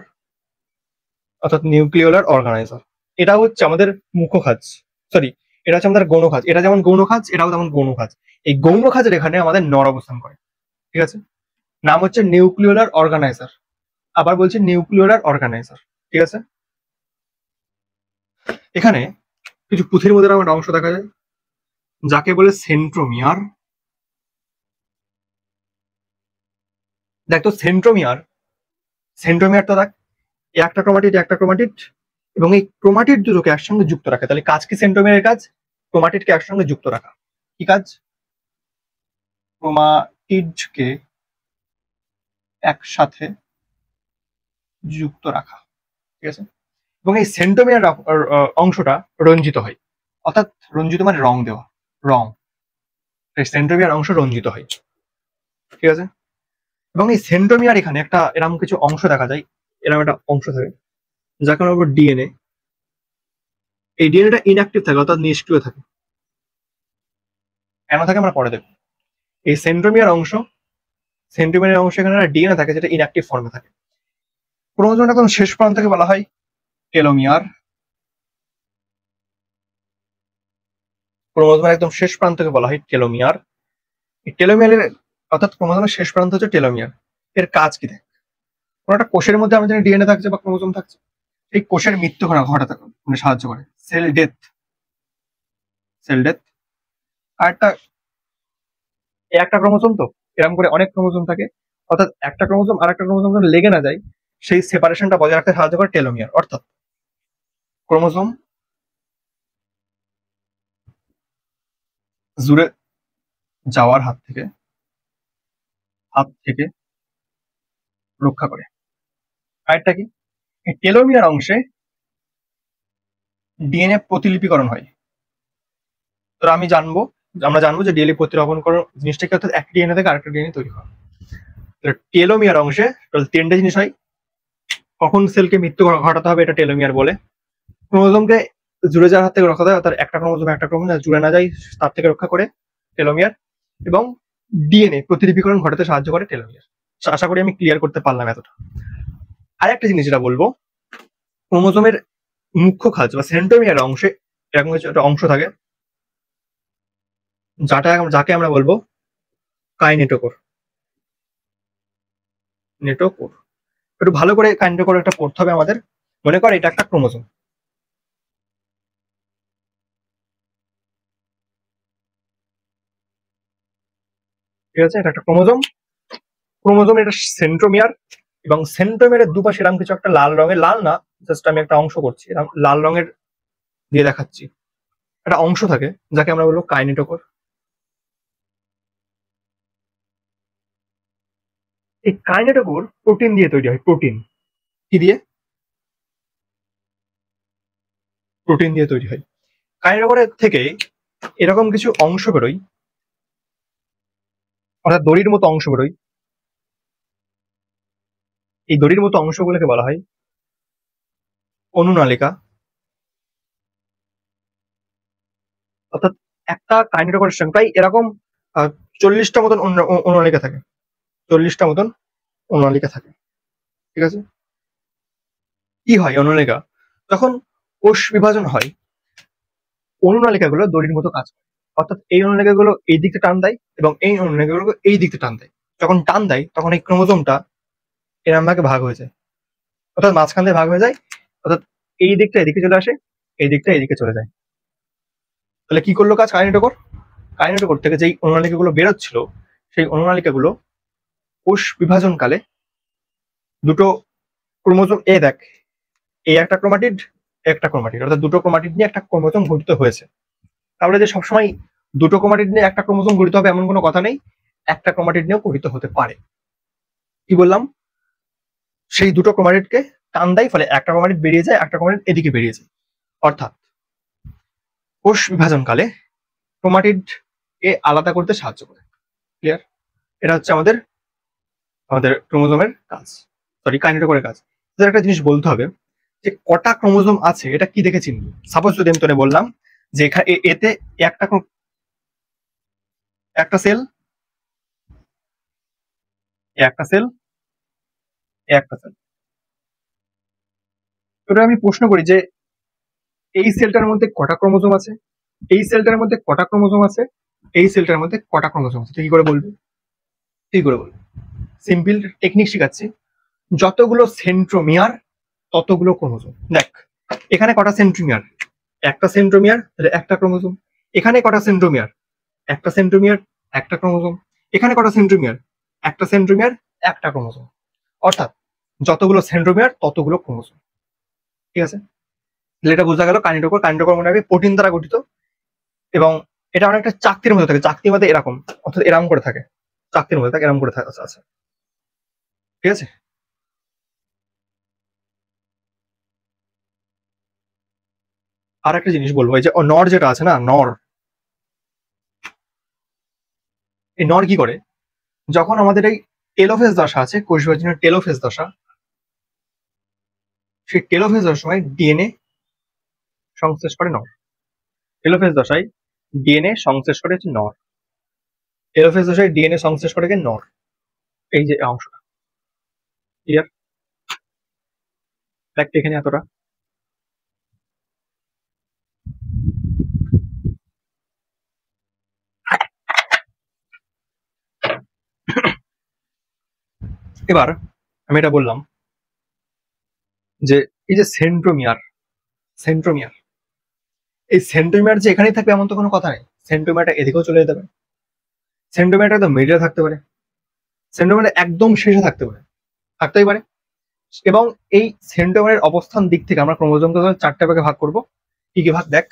অর্থাৎ নিউক্লিওলার অর্গানাইজার। এটা হচ্ছে আমাদের মুখ্য খাজ, সরি, এটা হচ্ছে আমাদের গৌণ খাজ। এটা যেমন গৌণ খাজ, এটাও যেমন গৌণ খাজ। এই গৌণ খাজের এখানে আমাদের নর অবস্থান করে। ঠিক আছে? নাম হচ্ছে নিউক্লিওলার অর্গানাইজার। আবার বলছি নিউক্লিওলার অর্গানাইজার। ঠিক আছে? এখানে কিছু পুঁথির মধ্যে এরকম একটা অংশ দেখা যায় যাকে বলে সেন্ট্রোমিয়ার। দেখ তো সেন্ট্রোমিয়ার, সেন্ট্রোমিয়ার তো দেখ, একটা ক্রোমাটিড একটা ক্রোমাটিড, এবং এই ক্রোমাটিড দুটোকে একসঙ্গে যুক্ত রাখে। তাহলে কাজ কি সেন্ট্রোমিয়ারের কাজ? ক্রোমাটিডকে একসঙ্গে যুক্ত রাখা। কি কাজ? ক্রোমাটিডকে একসাথে যুক্ত রাখা। ঠিক আছে? এবং এই সেন্ট্রোমিয়ার অংশটা রঞ্জিত হয়, অর্থাৎ রঞ্জিত মানে রং দেওয়া, রং। এই সেন্ট্রোমিয়ার অংশ রঞ্জিত হয়। ঠিক আছে? এবং এই সেন্ট্রোমিয়ার এখানে একটা এরকম কিছু অংশ দেখা যায়, এরকম একটা অংশ থাকে যাকে আমরা বলবো ডিএনএ। এই ডিএনএটা ইনঅ্যাক্টিভ থাকে, অর্থাৎ নিষ্ক্রিয় থাকে। কেন থাকে আমরা পরে দেখব। এই সেন্ট্রোমিয়ার অংশ, সেন্ট্রোমিয়ার অংশ এখানে ডিএনএ থাকে যেটা ইনঅ্যাক্টিভ ফর্মে থাকে। ক্রোমোজোমের একদম শেষ প্রান্তকে বলা হয় টেলোমিয়ার। ক্রোমোজোমের একদম শেষ প্রান্তকে বলা হয় টেলোমিয়ার। এই টেলোমিয়ারের, অর্থাৎ ক্রোমোজোমের শেষ প্রান্ত হচ্ছে টেলোমিয়ার। এর কাজ কি দেখ, কোনো একটা কোষের মধ্যে আমরা জানি ডিএনএ থাকছে বা ক্রোমোজোম থাকছে, এই কোষের মৃত্যু ঘটাতে মানে সাহায্য করে, সেল ডেথ, সেল ডেথ। আর একটা ক্রোমোজোম তো এরকম করে অনেক ক্রোমোজোম থাকে, অর্থাৎ একটা ক্রোমোজোম আর একটা ক্রোমোজোম যেন লেগে না যায় সেই সেপারেশনটা বজায় রাখতে সাহায্য করে টেলোমিয়ার। অর্থাৎ ক্রোমোজোম জুড়ে যাওয়ার হাত থেকে রক্ষা করে। আরেকটা কি, এই টেলোমিয়ার অংশে ডিএনএ প্রতিলিপিকরণ হয়। তো আমরা জানবো যে ডিএনএ প্রতিলিপিকরণ জিনিসটা কি, অর্থাৎ একটা ডিএনএ থেকে আরেকটা ডিএনএ তৈরি হয়। টেলোমিয়ার অংশে টোটাল তিনটে জিনিস হয়। কখন সেলকে মৃত্যু ঘটাতে হবে এটা টেলোমিয়ার বলে। ক্রোমোজোমকে জুড়ে যাওয়ার হাত থেকে রক্ষা দেয়, অর্থাৎ একটা ক্রোমোজোম জুড়ে না যায় তার থেকে রক্ষা করে টেলোমিয়ার। এবং ডিএনএ প্রতিলিপিকরণ ঘটাতে সাহায্য করে টেলোমিয়ার। আশা করি আমি ক্লিয়ার করতে পারলাম এতটা। আর একটা জিনিস যেটা বলবো, ক্রোমোজোমের মুখ্য খাজ বা সেন্ট্রোমিয়ার অংশে এরকম কিছু একটা অংশ থাকে যাকে আমরা বলবো কাইনেটোকোর। নেটোকোর, একটু ভালো করে কাইনেটোকোর একটা পড়তে হবে আমাদের। মনে কর এটা একটা ক্রোমোজোম। ঠিক আছে? এটা একটা ক্রোমোজোম। ক্রোমোজোম এটা সেন্ট্রোমিয়ার, এবং সেন্ট্রোমিয়ারের দুপাশে এরকম কিছু একটা লাল রঙের, লাল না, জাস্ট আমি একটা অংশ করছি, এরকম লাল রঙের দিয়ে দেখাচ্ছি, একটা অংশ থাকে যাকে আমরা বলবো কাইনেটোকোর। এই কাইনেটোকোর প্রোটিন দিয়ে তৈরি হয়। প্রোটিন কি দিয়ে? প্রোটিন দিয়ে তৈরি হয়। কাইনেটোকোরের থেকে এরকম কিছু অংশ বেরোয়, অর্থাৎ দড়ির মতো অংশ বেরোয়, এই দড়ির মতো অংশগুলোকে বলা হয় অনুনালিকা। অর্থাৎ একটা কাইনেটোকরের সঙ্গে প্রায় এরকম 40টা মতন অনুনালিকা থাকে, 40টা মতন অনুনালিকা থাকে। ঠিক আছে, কি হয় অনুনালিকা, যখন কোষ বিভাজন হয় অনুনালিকাগুলো দড়ির মতো কাজ করে। অর্থাৎ এই অনুনালিকাগুলো এই দিকটা টান দেয় এবং এই অনুনালিকাগুলো এই দিকটা টান দেয়। যখন টান দেয় তখন এই ক্রোমোজোমটা এরম ভাগে ভাগ হয়ে যায়, অর্থাৎ মাঝখান দিয়ে ভাগ হয়ে যায়। অর্থাৎ এই দিকটা এদিকে চলে আসে, এই দিকটা এদিকে চলে যায়। তাহলে কি করলো কাজ কাইনেটোকর? কাইনেটোকর থেকে যেই অনুনালিকাগুলো বেরোচ্ছিল সেই অনুনালিকাগুলো কোষ বিভাজনকালে দুটো ক্রোমোজোম, দেখ এই একটা ক্রোমাটিড, একটা ক্রোমাটিড, অর্থাৎ দুটো ক্রোমাটিড নিয়ে একটা ক্রোমোজোম গঠিত হয়েছে। তাহলে যে সবসময় দুটো ক্রোমাটিড নিয়ে একটা ক্রোমোজোম গঠিত হবে এমন কোনো কথা নেই, একটা ক্রোমাটিড নিয়েও গঠিত হতে পারে। কি বললাম, সেই দুটো ক্রোমাটিডকে টান দেয়, ফলে একটা ক্রোমাটিড বেরিয়ে যায়, একটা ক্রোমাটিড এদিকে বেরিয়ে যায়। অর্থাৎ কোষ বিভাজনকালে ক্রোমাটিড কে আলাদা করতে সাহায্য করে। ক্লিয়ার? এটা হচ্ছে আমাদের আমাদের ক্রোমোজোমের কাজ, সরি কাইনেটোকরের কাজ। তোদের একটা জিনিস বলতে হবে যে কটা ক্রোমোজোম আছে এটা কি দেখে চিনবি। সাপোজ যদি আমি তোরে বললাম যে এতে একটা একটা সেল, একটা সেল, একটা সেল, তোরে আমি প্রশ্ন করি যে এই সেলটার মধ্যে কটা ক্রোমোজোম আছে, এই সেলটার মধ্যে কটা ক্রোমোজোম আছে, এই সেলটার মধ্যে কটা ক্রোমোজোম আছে, তুই কি করে বলবি? কি করে বলবি? সিম্পল টেকনিক শিখাচ্ছি, যতগুলো সেন্ট্রোমিয়ার ততগুলো ক্রোমোজোম। দেখ এখানে কটা সেন্ট্রোমিয়ার, একটা সেন্ট্রোমিয়ার, তাহলে একটা ক্রোমোজোম। এখানে কটা সেন্ট্রোমিয়ার, একটা সেন্ট্রোমিয়ার, একটা ক্রোমোজোম। এখানে কটা সেন্ট্রোমিয়ার, একটা সেন্ট্রোমিয়ার, একটা ক্রোমোজোম। অর্থাৎ যতগুলো সেন্ট্রোমিয়ার ততগুলো ক্রোমোজোম। ঠিক আছে, তাহলে এটা বোঝা গেল কাইনেটোকর। কাইনেটোকর মনে রাখবে প্রোটিন দ্বারা গঠিত এবং এটা অনেকটা চাকতির মধ্যে থাকে, চাকতির মধ্যে এরকম, অর্থাৎ এরকম করে থাকে, চাকতির মধ্যে থাকে এরকম করে থাকে। আচ্ছা, ঠিক আছে। আর একটা জিনিস বলবো, এই যে নর যেটা আছে না, নর, এই নর কি করে, যখন আমাদের এই টেলোফেজ দশা আছে, কোষ বিভাজনের টেলোফেজ দশা, সেই টেলোফেজ দশার সময় ডিএনএ সংশ্লেষ করে নর। টেলোফেজ দশায় ডিএনএ সংশ্লেষ করে হচ্ছে নর। টেলোফেজ দশায় ডিএনএ সংশ্লেষ করে কে? নর। এই যে অংশটা, ক্লিয়ার? দেখ এখানে এতটা। এবার আমি এটা বললাম যে এই যে সেন্ট্রোমিয়ার, সেন্ট্রোমিয়ার, এই সেন্ট্রোমিয়ার যে এখানেই থাকবে এমন তো কোনো কথা নেই। সেন্ট্রোমিয়ারটা এদিকেও চলে যেতে পারে, সেন্ট্রোমিয়ারটা একদম মিডিলে থাকতে পারে, সেন্ট্রোমিয়ার একদম শেষে থাকতে পারে, থাকতেই পারে। এবং এই সেন্ট্রোমিয়ারের অবস্থান দিক থেকে আমরা ক্রোমোজোমকে চারটে ভাগে ভাগ করবো। কি কি ভাগ দেখ,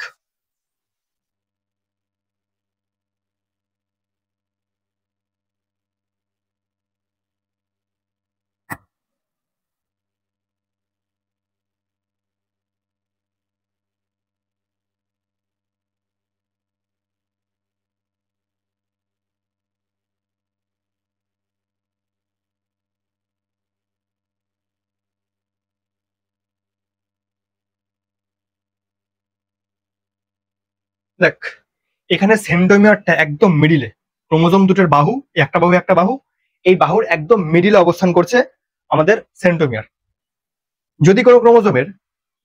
দেখ এখানে সেন্ট্রোমিয়ারটা একদম মিডিলে, ক্রোমোজোম দুটোর বাহু, একটা বাহু একটা বাহু, এই বাহুর একদম মিডিলে অবস্থান করছে আমাদের সেন্ট্রোমিয়ার। যদি কোনো ক্রোমোজোমের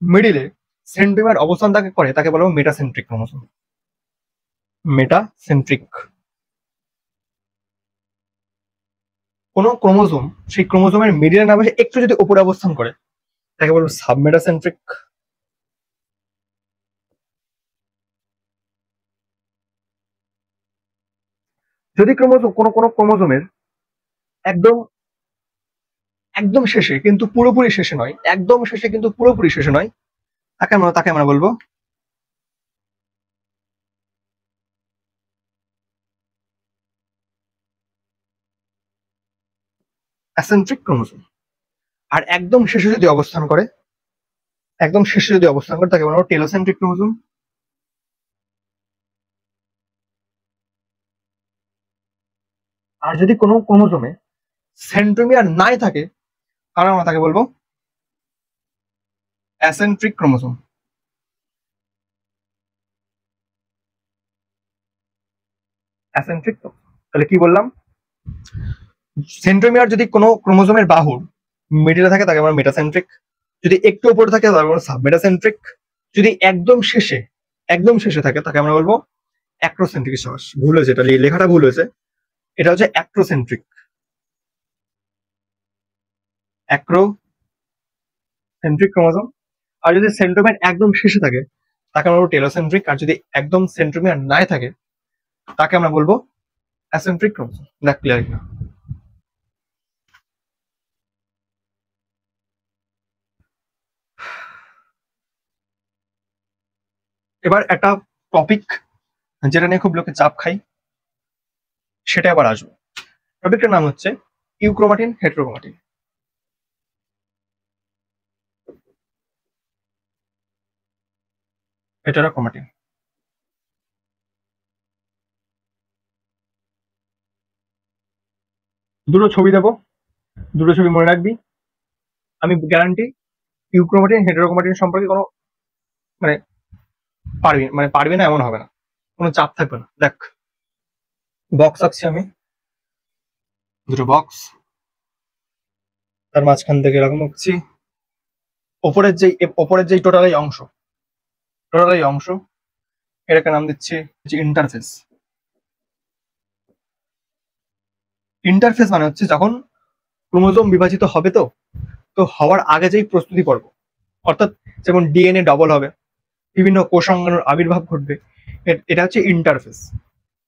মিডিলে সেন্ট্রোমিয়ার অবস্থান তাকে করে তাকে বলবো মেটাসেন্ট্রিক ক্রোমোজোম। মেটাসেন্ট্রিক। কোন ক্রোমোজোম সেই ক্রোমোজোমের মিডিলে না বসে একটু যদি উপরে অবস্থান করে তাকে বলবো সাবমেটাসেন্ট্রিক। যদি ক্রোমোজোম কোনো কোনো ক্রোমোজোমের একদম একদম শেষে কিন্তু পুরোপুরি শেষে নয়, একদম শেষে কিন্তু পুরোপুরি শেষে নয়, তাকে আমরা বলবো অ্যাসেন্ট্রিক ক্রোমোজোম। আর একদম শেষে যদি অবস্থান করে, একদম শেষে যদি অবস্থান করে তাকে বলবো টেলোসেন্ট্রিক ক্রোমোজোম। আর যদি কোনো ক্রোমোজোমে সেন্ট্রোমিয়ার নাই থাকে তাহলে আমরা তাকে বলবো অ্যাসেন্ট্রিক ক্রোমোজোম। অ্যাসেন্ট্রিক। তাহলে কি বললাম, সেন্ট্রোমিয়ার যদি কোনো ক্রোমোজোমের বাহুর মিডিলে থাকে তাকে আমরা মেটাসেন্ট্রিক, যদি একটু উপরে থাকে তাকে আমরা সাবমেটাসেন্ট্রিক, যদি একদম শেষে থাকে তাকে আমরা বলবো অ্যাক্রোসেন্ট্রিক। ভুল হয়েছে, এটা লেখাটা ভুল হয়েছে, এটা হচ্ছে অ্যাক্রোসেন্ট্রিক। Acrocentric chromosome. আর যদি সেন্ট্রোমিয়ার একদম শেষে থাকে তাকে আমরা বলবো টেলোসেন্ট্রিক, আর যদি একদম সেন্ট্রোমিয়ার নাই থাকে তাকে আমরা বলবো অ্যাসেন্ট্রিক ক্রোমোজোম। দেখ ক্লিয়ার কিনা। এবার একটা টপিক যেটা নিয়ে খুব লোকে চাপ খাই সেটা আবার আসবো। টপিকটার নাম হচ্ছে ইউক্রোমাটিন হেটেরোক্রোমাটিন। হেটেরোক্রোমাটিন দুটো ছবি দেবো, দুটো ছবি মনে রাখবি। আমি গ্যারান্টি ইউক্রোমাটিন হেটেরোক্রোমাটিন সম্পর্কে কোনো মানে পারবি না এমন হবে না, কোনো চাপ থাকবে না। দেখ বক্স আঁকছি আমি, দুটো বক্স, তার মাঝখান থেকে এরকম আঁকছি। ওপরের যেই টোটাল এই অংশ এটাকে নাম দিচ্ছি ইন্টারফেস। ইন্টারফেস মানে হচ্ছে যখন ক্রোমোজোম বিভাজিত হবে, তো তো হওয়ার আগে যেই প্রস্তুতি পর্ব, অর্থাৎ যেমন ডিএনএ ডবল হবে, বিভিন্ন কোষাঙ্গাণুর আবির্ভাব ঘটবে, এটা হচ্ছে ইন্টারফেস।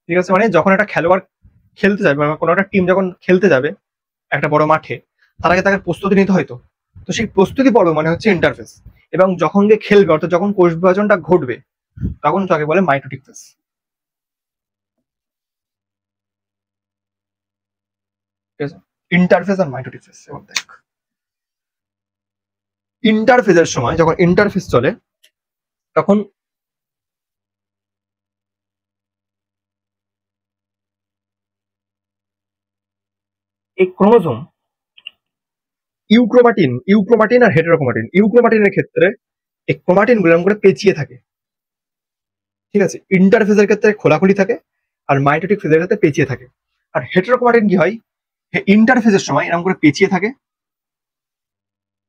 ঠিক আছে, মানে যখন একটা খেলোয়াড় খেলতে যাবে, মানে কোনো একটা টিম যখন খেলতে যাবে একটা বড় মাঠে, তার আগে তাকে প্রস্তুতি নিতে হয়তো, তো সেই প্রস্তুতি পর্ব মানে হচ্ছে ইন্টারফেস। এবং যখন গিয়ে খেলবে, অর্থাৎ যখন কোষ বিভাজনটা ঘটবে, তখন তাকে বলে মাইটোটিক ফেজ। ঠিক আছে, ইন্টারফেস আর মাইটোটিক ফেজ। এবার দেখ ইন্টারফেজের সময়, যখন ইন্টারফেস চলে তখন এই ক্রোমোজোম ইউক্রোমাটিন আর হেটেরোক্রোমাটিন, ইউক্রোমাটিনের ক্ষেত্রে এই ক্রোমাটিন গুলো এরকম করে পেঁচিয়ে থাকে। ঠিক আছে, ইন্টারফেজের ক্ষেত্রে খোলাখুলি থাকে, আর মাইটোটিক ফেজের ক্ষেত্রে পেঁচিয়ে থাকে। আর হেটেরোক্রোমাটিন কি হয়, ইন্টারফেজের সময় এরকম করে পেঁচিয়ে থাকে,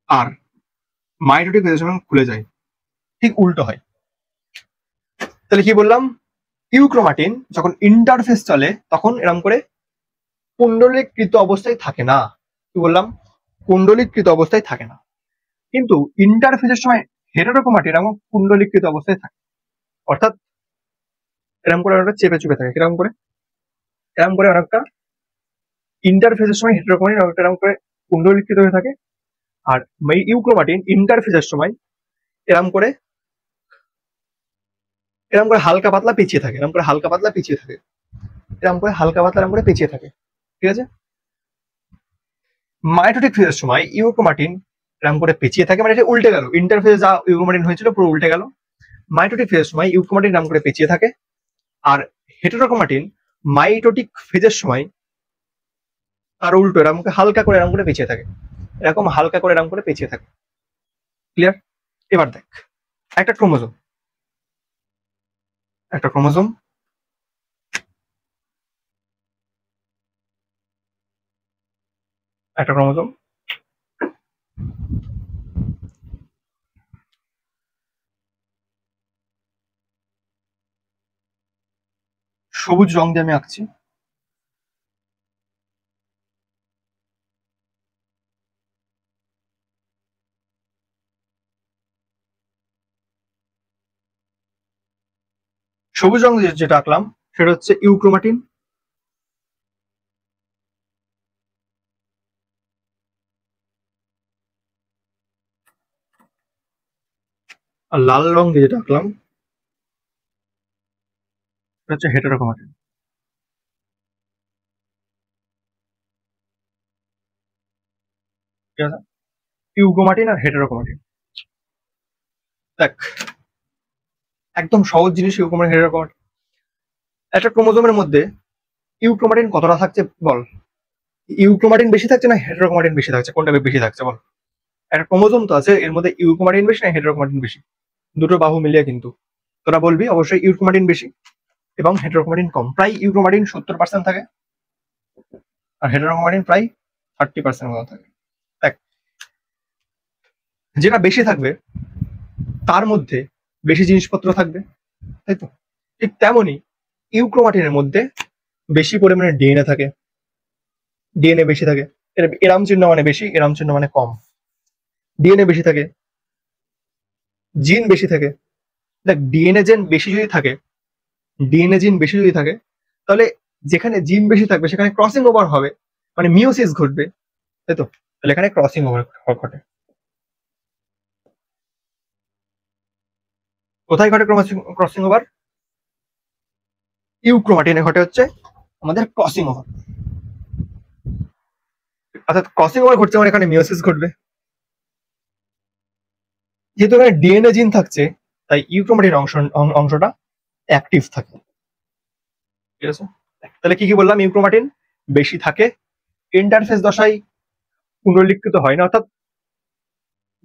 আর মাইটোটিক ফেজের সময় খুলে যায়, ঠিক উল্টো হয়। তাহলে কি বললাম, ইউক্রোমাটিন যখন ইন্টারফেস চলে তখন এরকম করে কুণ্ডলীকৃত অবস্থায় থাকে না। কি বললাম, কুণ্ডলীকৃত অবস্থায় থাকে না। কিন্তু ইন্টারফেসের সময় হেটেরোক্রোমাটিন এরকম কুণ্ডলীকৃত অবস্থায় থাকে, অর্থাৎ এরকম করে অনেকটা চেপে চুপে থাকে। এরকম করে অনেকটা ইন্টারফেসের সময় হেটেরোক্রোমাটিন অনেকটা এরকম করে কুণ্ডলীকৃত হয়ে থাকে, আর ইউক্রোমাটিন ইন্টারফেসের সময় এরকম করে হালকা পাতলা পিছিয়ে থাকে, এরকম করে হালকা পাতলা পিছিয়ে থাকে, এরকম করে হালকা পাতলা এরকম করে পিছিয়ে থাকে। ঠিক আছে, মাইটোটিক ফেজের সময় ইউক্রোমাটিন এরকম করে পিছিয়ে থাকে, মানে এটা উল্টে গেল, ইন্টারফেসে যা ইউক্রোমাটিন হয়েছিল পুরো উল্টে গেল। মাইটোটিক ফেজের সময় ইউক্রোমাটিন এরকম করে পিছিয়ে থাকে, আর হেটেরোক্রোমাটিন মাইটোটিক ফেজের সময় আর উল্টো এরকম হালকা করে এরকম করে পিছিয়ে থাকে, এরকম হালকা করে এরকম করে পিছিয়ে থাকে। ক্লিয়ার? এবার দেখ একটা ক্রোমোজোম, একটা ক্রোমোজোম একটা ক্রোমোজোম সবুজ রং দিয়ে আমি আঁকছি। সবুজ রং দিয়ে যেটা আঁকলাম সেটা হচ্ছে ইউক্রোমাটিন, আর লাল রং দিয়ে যেটা আঁকলাম সেটা হচ্ছে হেটেরোক্রোমাটিন। ঠিক আছে, ইউক্রোমাটিন আর হেটেরোক্রোমাটিন। দেখ একদম সহজ জিনিস, ইউক্রোমাটিন হেটেরোক্রোমাটিন। একটা ক্রোমোজোমের মধ্যে ইউক্রোমাটিন কতটা থাকছে বল, ইউক্রোমাটিন বেশি থাকছে না হেটেরোক্রোমাটিন বেশি থাকছে, কোনটা বেশি থাকছে বল? একটা ক্রোমোজোম তো আছে, এর মধ্যে ইউক্রোমাটিন বেশি না হেটেরোক্রোমাটিন বেশি? দুটো বাহু মিলিয়ে কিন্তু তোরা বলবি অবশ্যই ইউক্রোমাটিন বেশি এবং হেটেরোক্রোমাটিন কম। প্রায় ইউক্রোমাটিন 70% থাকে আর হেটেরোক্রোমাটিন প্রায় 30% মতো থাকে। দেখ, যেটা বেশি থাকবে তার মধ্যে বেশি জিনিসপত্র থাকবে, তাই তো? ঠিক তেমনই ইউক্রোমাটিনের মধ্যে বেশি পরিমাণে ডিএনএ থাকে, ডিএনএ বেশি থাকে। এরাম চিহ্ন মানে বেশি, এরাম চিহ্ন মানে কম। ডিএনএ বেশি থাকে, জিন বেশি থাকে। দেখ, ডিএনএ জেন বেশি যদি থাকে, ডিএনএ জিন বেশি যদি থাকে, তাহলে যেখানে জিন বেশি থাকবে সেখানে ক্রসিং ওভার হবে, মানে মিওসিস ঘটবে, তাই তো? তাহলে এখানে ক্রসিং ওভার ঘটে। কোথায় ঘটে ক্রসিং ওভার? ইউক্রোমাটিনে ঘটে হচ্ছে আমাদের ক্রসিং ওভার। অর্থাৎ ক্রসিং ওভার ঘটছে মানে এখানে মিওসিস ঘটবে। যেহেতু এখানে ডিএনএ জিন থাকছে তাই ইউক্রোমাটিন অংশটা অ্যাক্টিভ থাকে, ঠিক আছে? তাহলে কি কি বললাম? ইউক্রোমাটিন বেশি থাকে, ইন্টারফেস দশায় পুনর্লিখিত হয় না। অর্থাৎ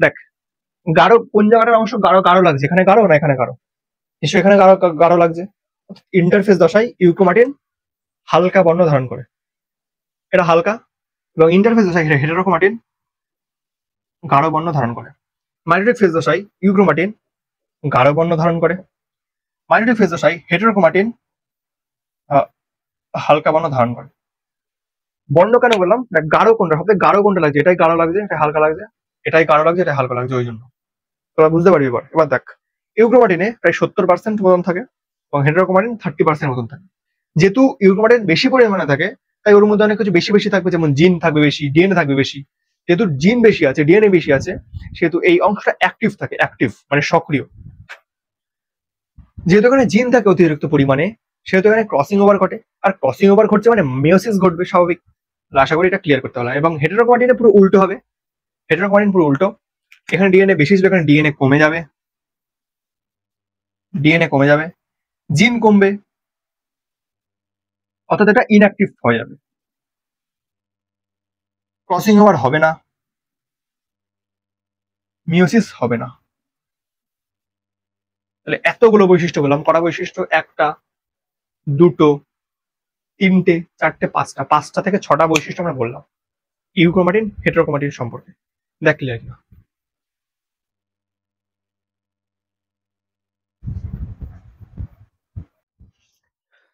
দেখ, গাঢ় কোন জায়গাটার অংশ গাঢ় গাঢ় লাগছে, এখানে গাঢ় না এখানে গাঢ়? নিশ্চয়ই এখানে গাঢ় গাঢ় লাগছে। ইন্টারফেস দশায় ইউক্রোমাটিন হালকা বর্ণ ধারণ করে, এটা হালকা, এবং ইন্টারফেস দশায় হেটেরোক্রোমাটিন গাঢ় বর্ণ ধারণ করে। মাইটোটিক ফেজ দশায় ইউক্রোমাটিন গাঢ় বর্ণ ধারণ করে, মাইটোটিক ফেজ দশায় হেটেরোক্রোমাটিন হালকা বর্ণ ধারণ করে। বর্ণ কেন বললাম? গাঢ় কোনটা, সবথেকে গাঢ় কোনটা লাগছে? এটাই গাঢ় লাগছে, এটা হালকা লাগছে, এটাই গাঢ় লাগছে, এটা হালকা লাগছে, ওই জন্য। তোরা বুঝতে পারবি এবার। এবার দেখ, ইউক্রোমাটিনে প্রায় 70% মতন থাকে এবং হেটেরোক্রোমাটিন 30% মতন থাকে। যেহেতু ইউক্রোমাটিন বেশি পরিমাণে থাকে তাই ওর মধ্যে অনেক কিছু বেশি বেশি থাকবে, যেমন জিন থাকবে বেশি, ডিএনএ থাকবে বেশি। যেহেতু জিন বেশি আছে, ডিএনএ বেশি আছে, সেহেতু এই অংশটা অ্যাক্টিভ থাকে, অ্যাক্টিভ মানে সক্রিয়। যেহেতু এখানে জিন থাকে অতিরিক্ত পরিমাণে, সেহেতু এখানে ক্রসিং ওভার ঘটে। আর ক্রসিং ওভার ঘটছে মানে মেয়োসিস ঘটবে, স্বাভাবিক। আশা করি এটা ক্লিয়ার করতে পারলাম। এবং হেটেরোক্রোমাটিনে পুরো উল্টো হবে, হেটেরোক্রোমাটিন পুরো উল্টো। এখানে ডিএনএ বেশি ছিল, এখানে ডিএনএ কমে যাবে, ডিএনএ কমে যাবে, জিন কমবে, অর্থাৎ এটা ইনঅ্যাক্টিভ হয়ে যাবে, ক্রসিং ওভার হবে না, মিওসিস হবে না। তাহলে এতগুলো বৈশিষ্ট্য বললাম। কটা বৈশিষ্ট্য? একটা, দুটো, তিনটে, চারটে, পাঁচটা, 5টা থেকে 6টা বৈশিষ্ট্য আমরা বললাম ইউক্রোমাটিন হেটেরোক্রোমাটিন সম্পর্কে। দেখ ক্লিয়ার কিনা?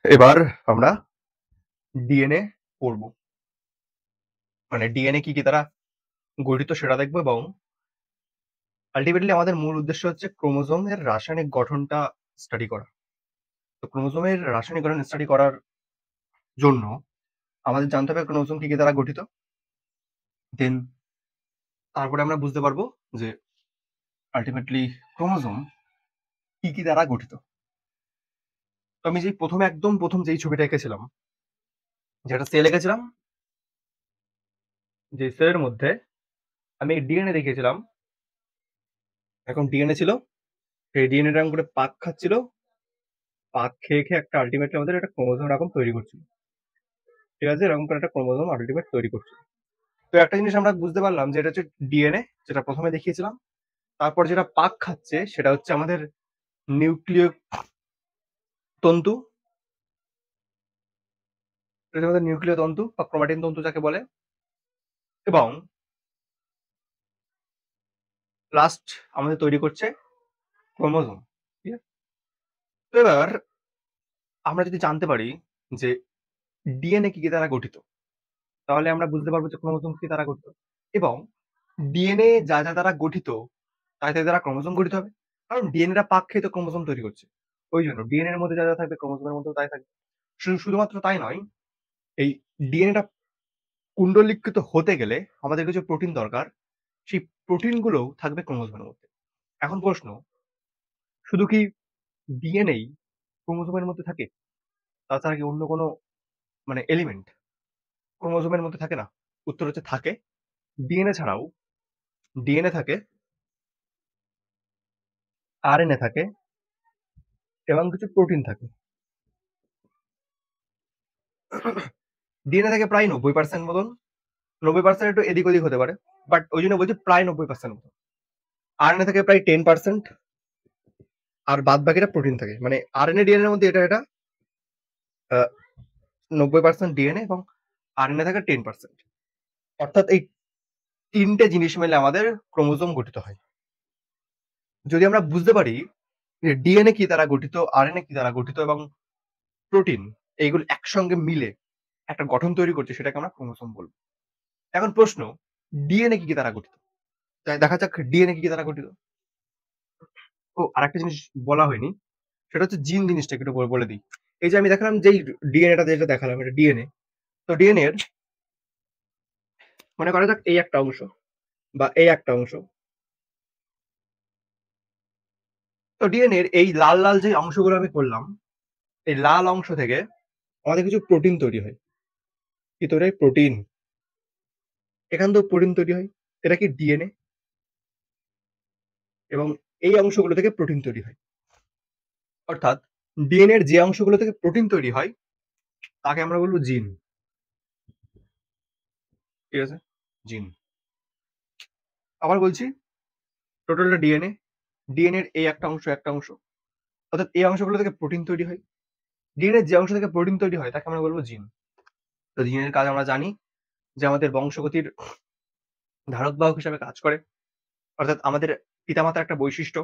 এবার আমরা ডিএনএ পড়বো, মানে ডিএনএ কি কি দ্বারা গঠিত সেটা দেখবো, এবং আলটিমেটলি আমাদের মূল উদ্দেশ্য হচ্ছে ক্রোমোজোমের রাসায়নিক গঠনটা স্টাডি করা। তো ক্রোমোজোমের রাসায়নিক গঠন স্টাডি করার জন্য আমাদের জানতে হবে ক্রোমোজোম কি কি দ্বারা গঠিত। দেন তারপরে আমরা বুঝতে পারবো যে আলটিমেটলি ক্রোমোজোম কি কি দ্বারা গঠিত। তো আমি যেই প্রথমে একদম প্রথম যেই ছবিটা এঁকেছিলাম, যেটা সেল এঁকেছিলাম, যে সেলের মধ্যে আমি ডিএনএ দেখিয়েছিলাম, এখন ডিএনএ ছিল, সেই ডিএনএ এরকম করে পাক খাচ্ছিল, পাক খেয়ে খেয়ে একটা আলটিমেটলি আমাদের একটা ক্রোমোজোম এরকম তৈরি করছিল, ঠিক আছে? এরকম করে একটা ক্রোমোজোম আলটিমেট তৈরি করছিল। তো একটা জিনিস আমরা বুঝতে পারলাম যে এটা হচ্ছে ডিএনএ, যেটা প্রথমে দেখিয়েছিলাম। তারপর যেটা পাক খাচ্ছে সেটা হচ্ছে আমাদের নিউক্লিয় তন্তু, এটা আমাদের নিউক্লিয় তন্তু বা ক্রোমাটিন তন্তু যাকে বলে। এবং লাস্ট আমাদের তৈরি করছে ক্রোমোজোম, ঠিক আছে? তো এবার আমরা যদি জানতে পারি যে ডিএনএ কি কি দ্বারা গঠিত, তাহলে আমরা বুঝতে পারবো যে ক্রোমোজোম কি দ্বারা গঠিত। এবং ডিএনএ যা যা দ্বারা গঠিত তাই তাই দ্বারা ক্রোমোজোম গঠিত হবে, কারণ ডিএনএটা পাক খেয়ে তো ক্রোমোজোম তৈরি করছে। ওই জন্য ডিএনএ এর মধ্যে যা যা থাকবে ক্রোমোজোমের মধ্যেও তাই থাকবে। শুধুমাত্র তাই নয়, এই ডিএনএটা কুণ্ডলীকৃত হতে গেলে আমাদের কিছু প্রোটিন দরকার, সেই প্রোটিন গুলোও থাকবে ক্রোমোজোমের মধ্যে। এখন প্রশ্ন, শুধু কি ডিএনএই ক্রোমোজোমের মধ্যে থাকে? তাছাড়া কি অন্য কোনো মানে এলিমেন্ট ক্রোমোজোমের মধ্যে থাকে না? উত্তর হচ্ছে থাকে। ডিএনএ ছাড়াও ডিএনএ থাকে, আরএনএ থাকে, এবং কিছু প্রোটিন থাকে। ডিএনএ থেকে প্রায় 90% মতন, 90% একটু এদিক ওদিক হতে পারে, বাট ওই জন্য বলছি প্রায় 90% মতো। আরএনএ থাকে প্রায় 10%, আর বাদ বাকিটা প্রোটিন থাকে। মানে আরএনএ ডিএনএ এর মধ্যে এটা 90% ডিএনএ এবং আরএনএ থাকে 10%। অর্থাৎ এই তিনটে জিনিস মিলে আমাদের ক্রোমোজোম গঠিত হয়। যদি আমরা বুঝতে পারি যে ডিএনএ কি দ্বারা গঠিত, আরএনএ কি দ্বারা গঠিত এবং প্রোটিন এইগুলো একসঙ্গে মিলে একটা গঠন তৈরি করছে, সেটাকে আমরা ক্রোমোজোম বলবো। এখন প্রশ্ন, ডিএনএ কি দ্বারা গঠিত? তাই দেখা যাক ডিএনএ কি দ্বারা গঠিত। ও আরেকটা জিনিস বলা হয়নি, সেটা হচ্ছে জিন জিনিসটা একটু বলে দিই। এই যে আমি দেখালাম যে ডিএনএটা যেটা দেখালাম এটা ডিএনএ। তো ডিএনএ এর মনে করা যাক এই একটা অংশ বা এই একটা অংশ। তো ডিএনএ এর এই লাল লাল যে অংশগুলো আমি করলাম, এই লাল অংশ থেকে আমাদের কিছু প্রোটিন তৈরি হয়। কি তৈরি হয়? প্রোটিন। এখান থেকে প্রোটিন তৈরি হয়, এটা কি ডিএনএ। এবং এই অংশগুলো থেকে প্রোটিন তৈরি হয়। অর্থাৎ ডিএনএ এর যে অংশগুলো থেকে প্রোটিন তৈরি হয় তাকে আমরা বলবো জিন। ঠিক আছে, জিন। আবার বলছি, টোটালটা ডিএনএ। ডিএনএ এর এই একটা অংশ, অর্থাৎ এই অংশগুলো থেকে প্রোটিন তৈরি হয়। ডিএনএ যে অংশ থেকে প্রোটিন তৈরি হয় তাকে আমরা বলবো জিন। তো জিনের কাজ আমরা জানি যে আমাদের বংশগতির ধারক বাহক হিসাবে কাজ করে। অর্থাৎ আমাদের পিতামাতার একটা বৈশিষ্ট্য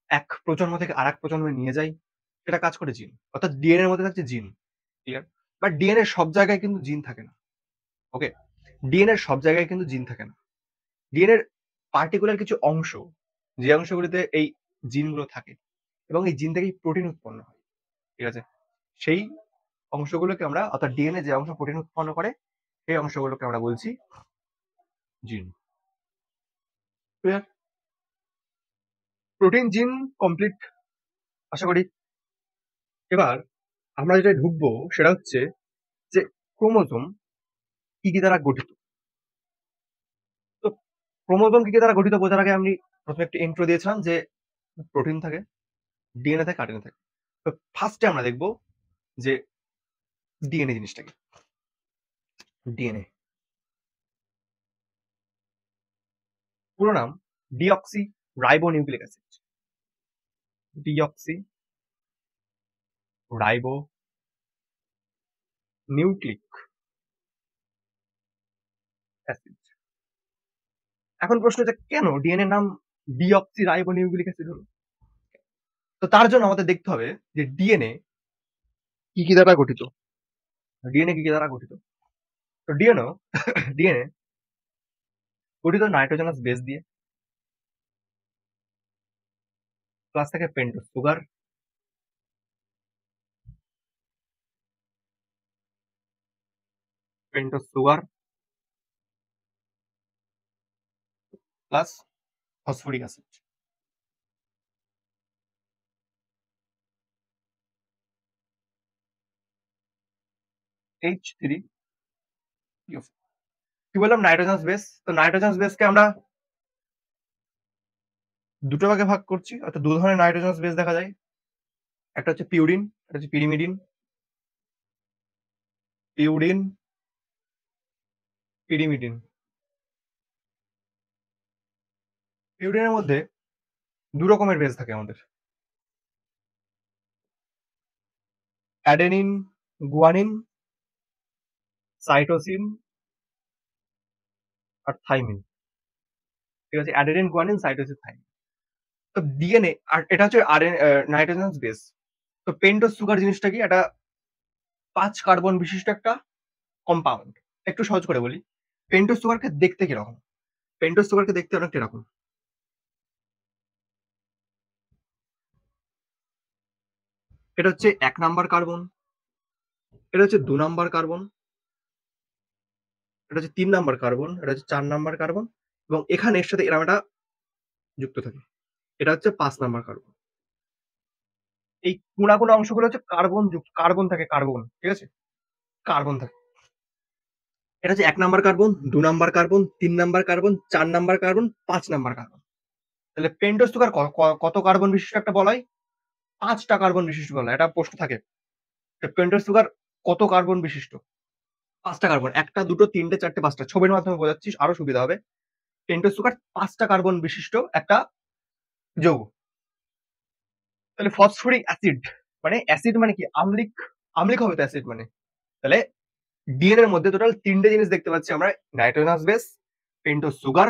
এক প্রজন্ম থেকে আরেক প্রজন্মে নিয়ে যায়, সেটা কাজ করে জিন। অর্থাৎ ডিএনএ এর মধ্যে থাকছে জিন। ক্লিয়ার? বাট ডিএনএ সব জায়গায় কিন্তু জিন থাকে না। ওকে, ডিএনএ সব জায়গায় কিন্তু জিন থাকে না। ডিএনএ পার্টিকুলার কিছু অংশ, যে অংশগুলিতে এই জিনগুলো থাকে এবং এই জিন থেকেই প্রোটিন উৎপন্ন হয়। ঠিক আছে, সেই অংশগুলোকে আমরা, অর্থাৎ ডিএনএ যে অংশ প্রোটিন উৎপন্ন করে সেই অংশগুলোকে আমরা বলছি জিন। ক্লিয়ার? প্রোটিন জিন কমপ্লিট আশা করি। এবার আমরা যেটা ঢুকবো সেটা হচ্ছে যে ক্রোমোজোম কি দ্বারা গঠিত। তো ক্রোমোজোম কি দ্বারা গঠিত বোঝার আগে আমি প্রথমে একটা ইন্ট্রো দিয়েছিলাম যে প্রোটিন থাকে, ডিএনএ থাকে, আরএনএ থাকে। তো ফার্স্টে আমরা দেখবো যে ডিএনএ জিনিসটা কি। ডিএনএ পুরো নাম deoxy ribo nucleic acid. Deoxy ribo nucleic acid. এখন প্রশ্ন হচ্ছে কেন ডিএনএ নাম ডিঅক্সি রাইবো নিউক্লিক অ্যাসিড হলো? তো তার জন্য আমাদের দেখতে হবে যে ডিএনএ কি দ্বারা গঠিত। ডিএনএ কি দ্বারা গঠিত? তো ডিএনএ গঠিত নাইট্রোজেনাস বেস দিয়ে, প্লাস থাকে pentose sugar, plus phosphoric acid. H3 কি বললাম? Nitrogenous base. তো নাইট্রোজেনাস বেসকে আমরা দুটো ভাগে ভাগ করছি, অর্থাৎ দু ধরনের নাইট্রোজেনাস বেস দেখা যায়। একটা হচ্ছে পিউরিন, একটা হচ্ছে পিরিমিডিন। Purine, pyrimidine. পিউরিনের মধ্যে দু রকমের বেস থাকে আমাদের, অ্যাডেনিন, গুয়ানিন, সাইটোসিন আর থাইমিন। ঠিক আছে, অ্যাডেনিন, গুয়ানিন, সাইটোসিন, থাইমিন। তো ডিএনএ, আর এটা হচ্ছে নাইট্রোজেনাস বেস। তো পেন্টোজ সুগার জিনিসটা কি? এটা 5 কার্বন বিশিষ্ট একটা কম্পাউন্ড। একটু সহজ করে বলি, পেন্টোজ সুগারকে দেখতে কিরকম? পেন্টোজ সুগারকে দেখতে অনেকটা এরকম। এটা হচ্ছে 1 নাম্বার কার্বন, এটা হচ্ছে 2 নাম্বার কার্বন, এটা হচ্ছে 3 নাম্বার কার্বন, এটা হচ্ছে 4 নাম্বার কার্বন এবং এখানে এর সাথে এরকম একটা যুক্ত থাকে। এটা হচ্ছে 5 নাম্বার কার্বন। এই কোনা কোনা অংশগুলো হচ্ছে কার্বন যুক্ত, কার্বন থাকে, কার্বন। ঠিক আছে, কার্বন থাকে। এটা হচ্ছে 1 number carbon, 2 number carbon, 3 number carbon, 4 number carbon, 5 number carbon. তাহলে পেন্টোজ সুগার কত কার্বন বিশিষ্ট একটা বলয়? 5টা কার্বন বিশিষ্ট বলয়। এটা প্রশ্ন থাকে, পেন্টোজ সুগার কত কার্বন বিশিষ্ট? 5টা কার্বন, একটা দুটো তিনটে চারটে পাঁচটা, ছবির মাধ্যমে বোঝাচ্ছি আরো সুবিধা হবে। পেন্টোজ সুগার 5টা কার্বন বিশিষ্ট একটা যৌগ। তাহলে ফসফরিক অ্যাসিড মানে অ্যাসিড মানে কি, আম্লিক, আম্লিক হবে তো অ্যাসিড মানে। তাহলে ডিএনএ এর মধ্যে টোটাল 3টে জিনিস দেখতে পাচ্ছি আমরা, nitrogenous base, pentose sugar,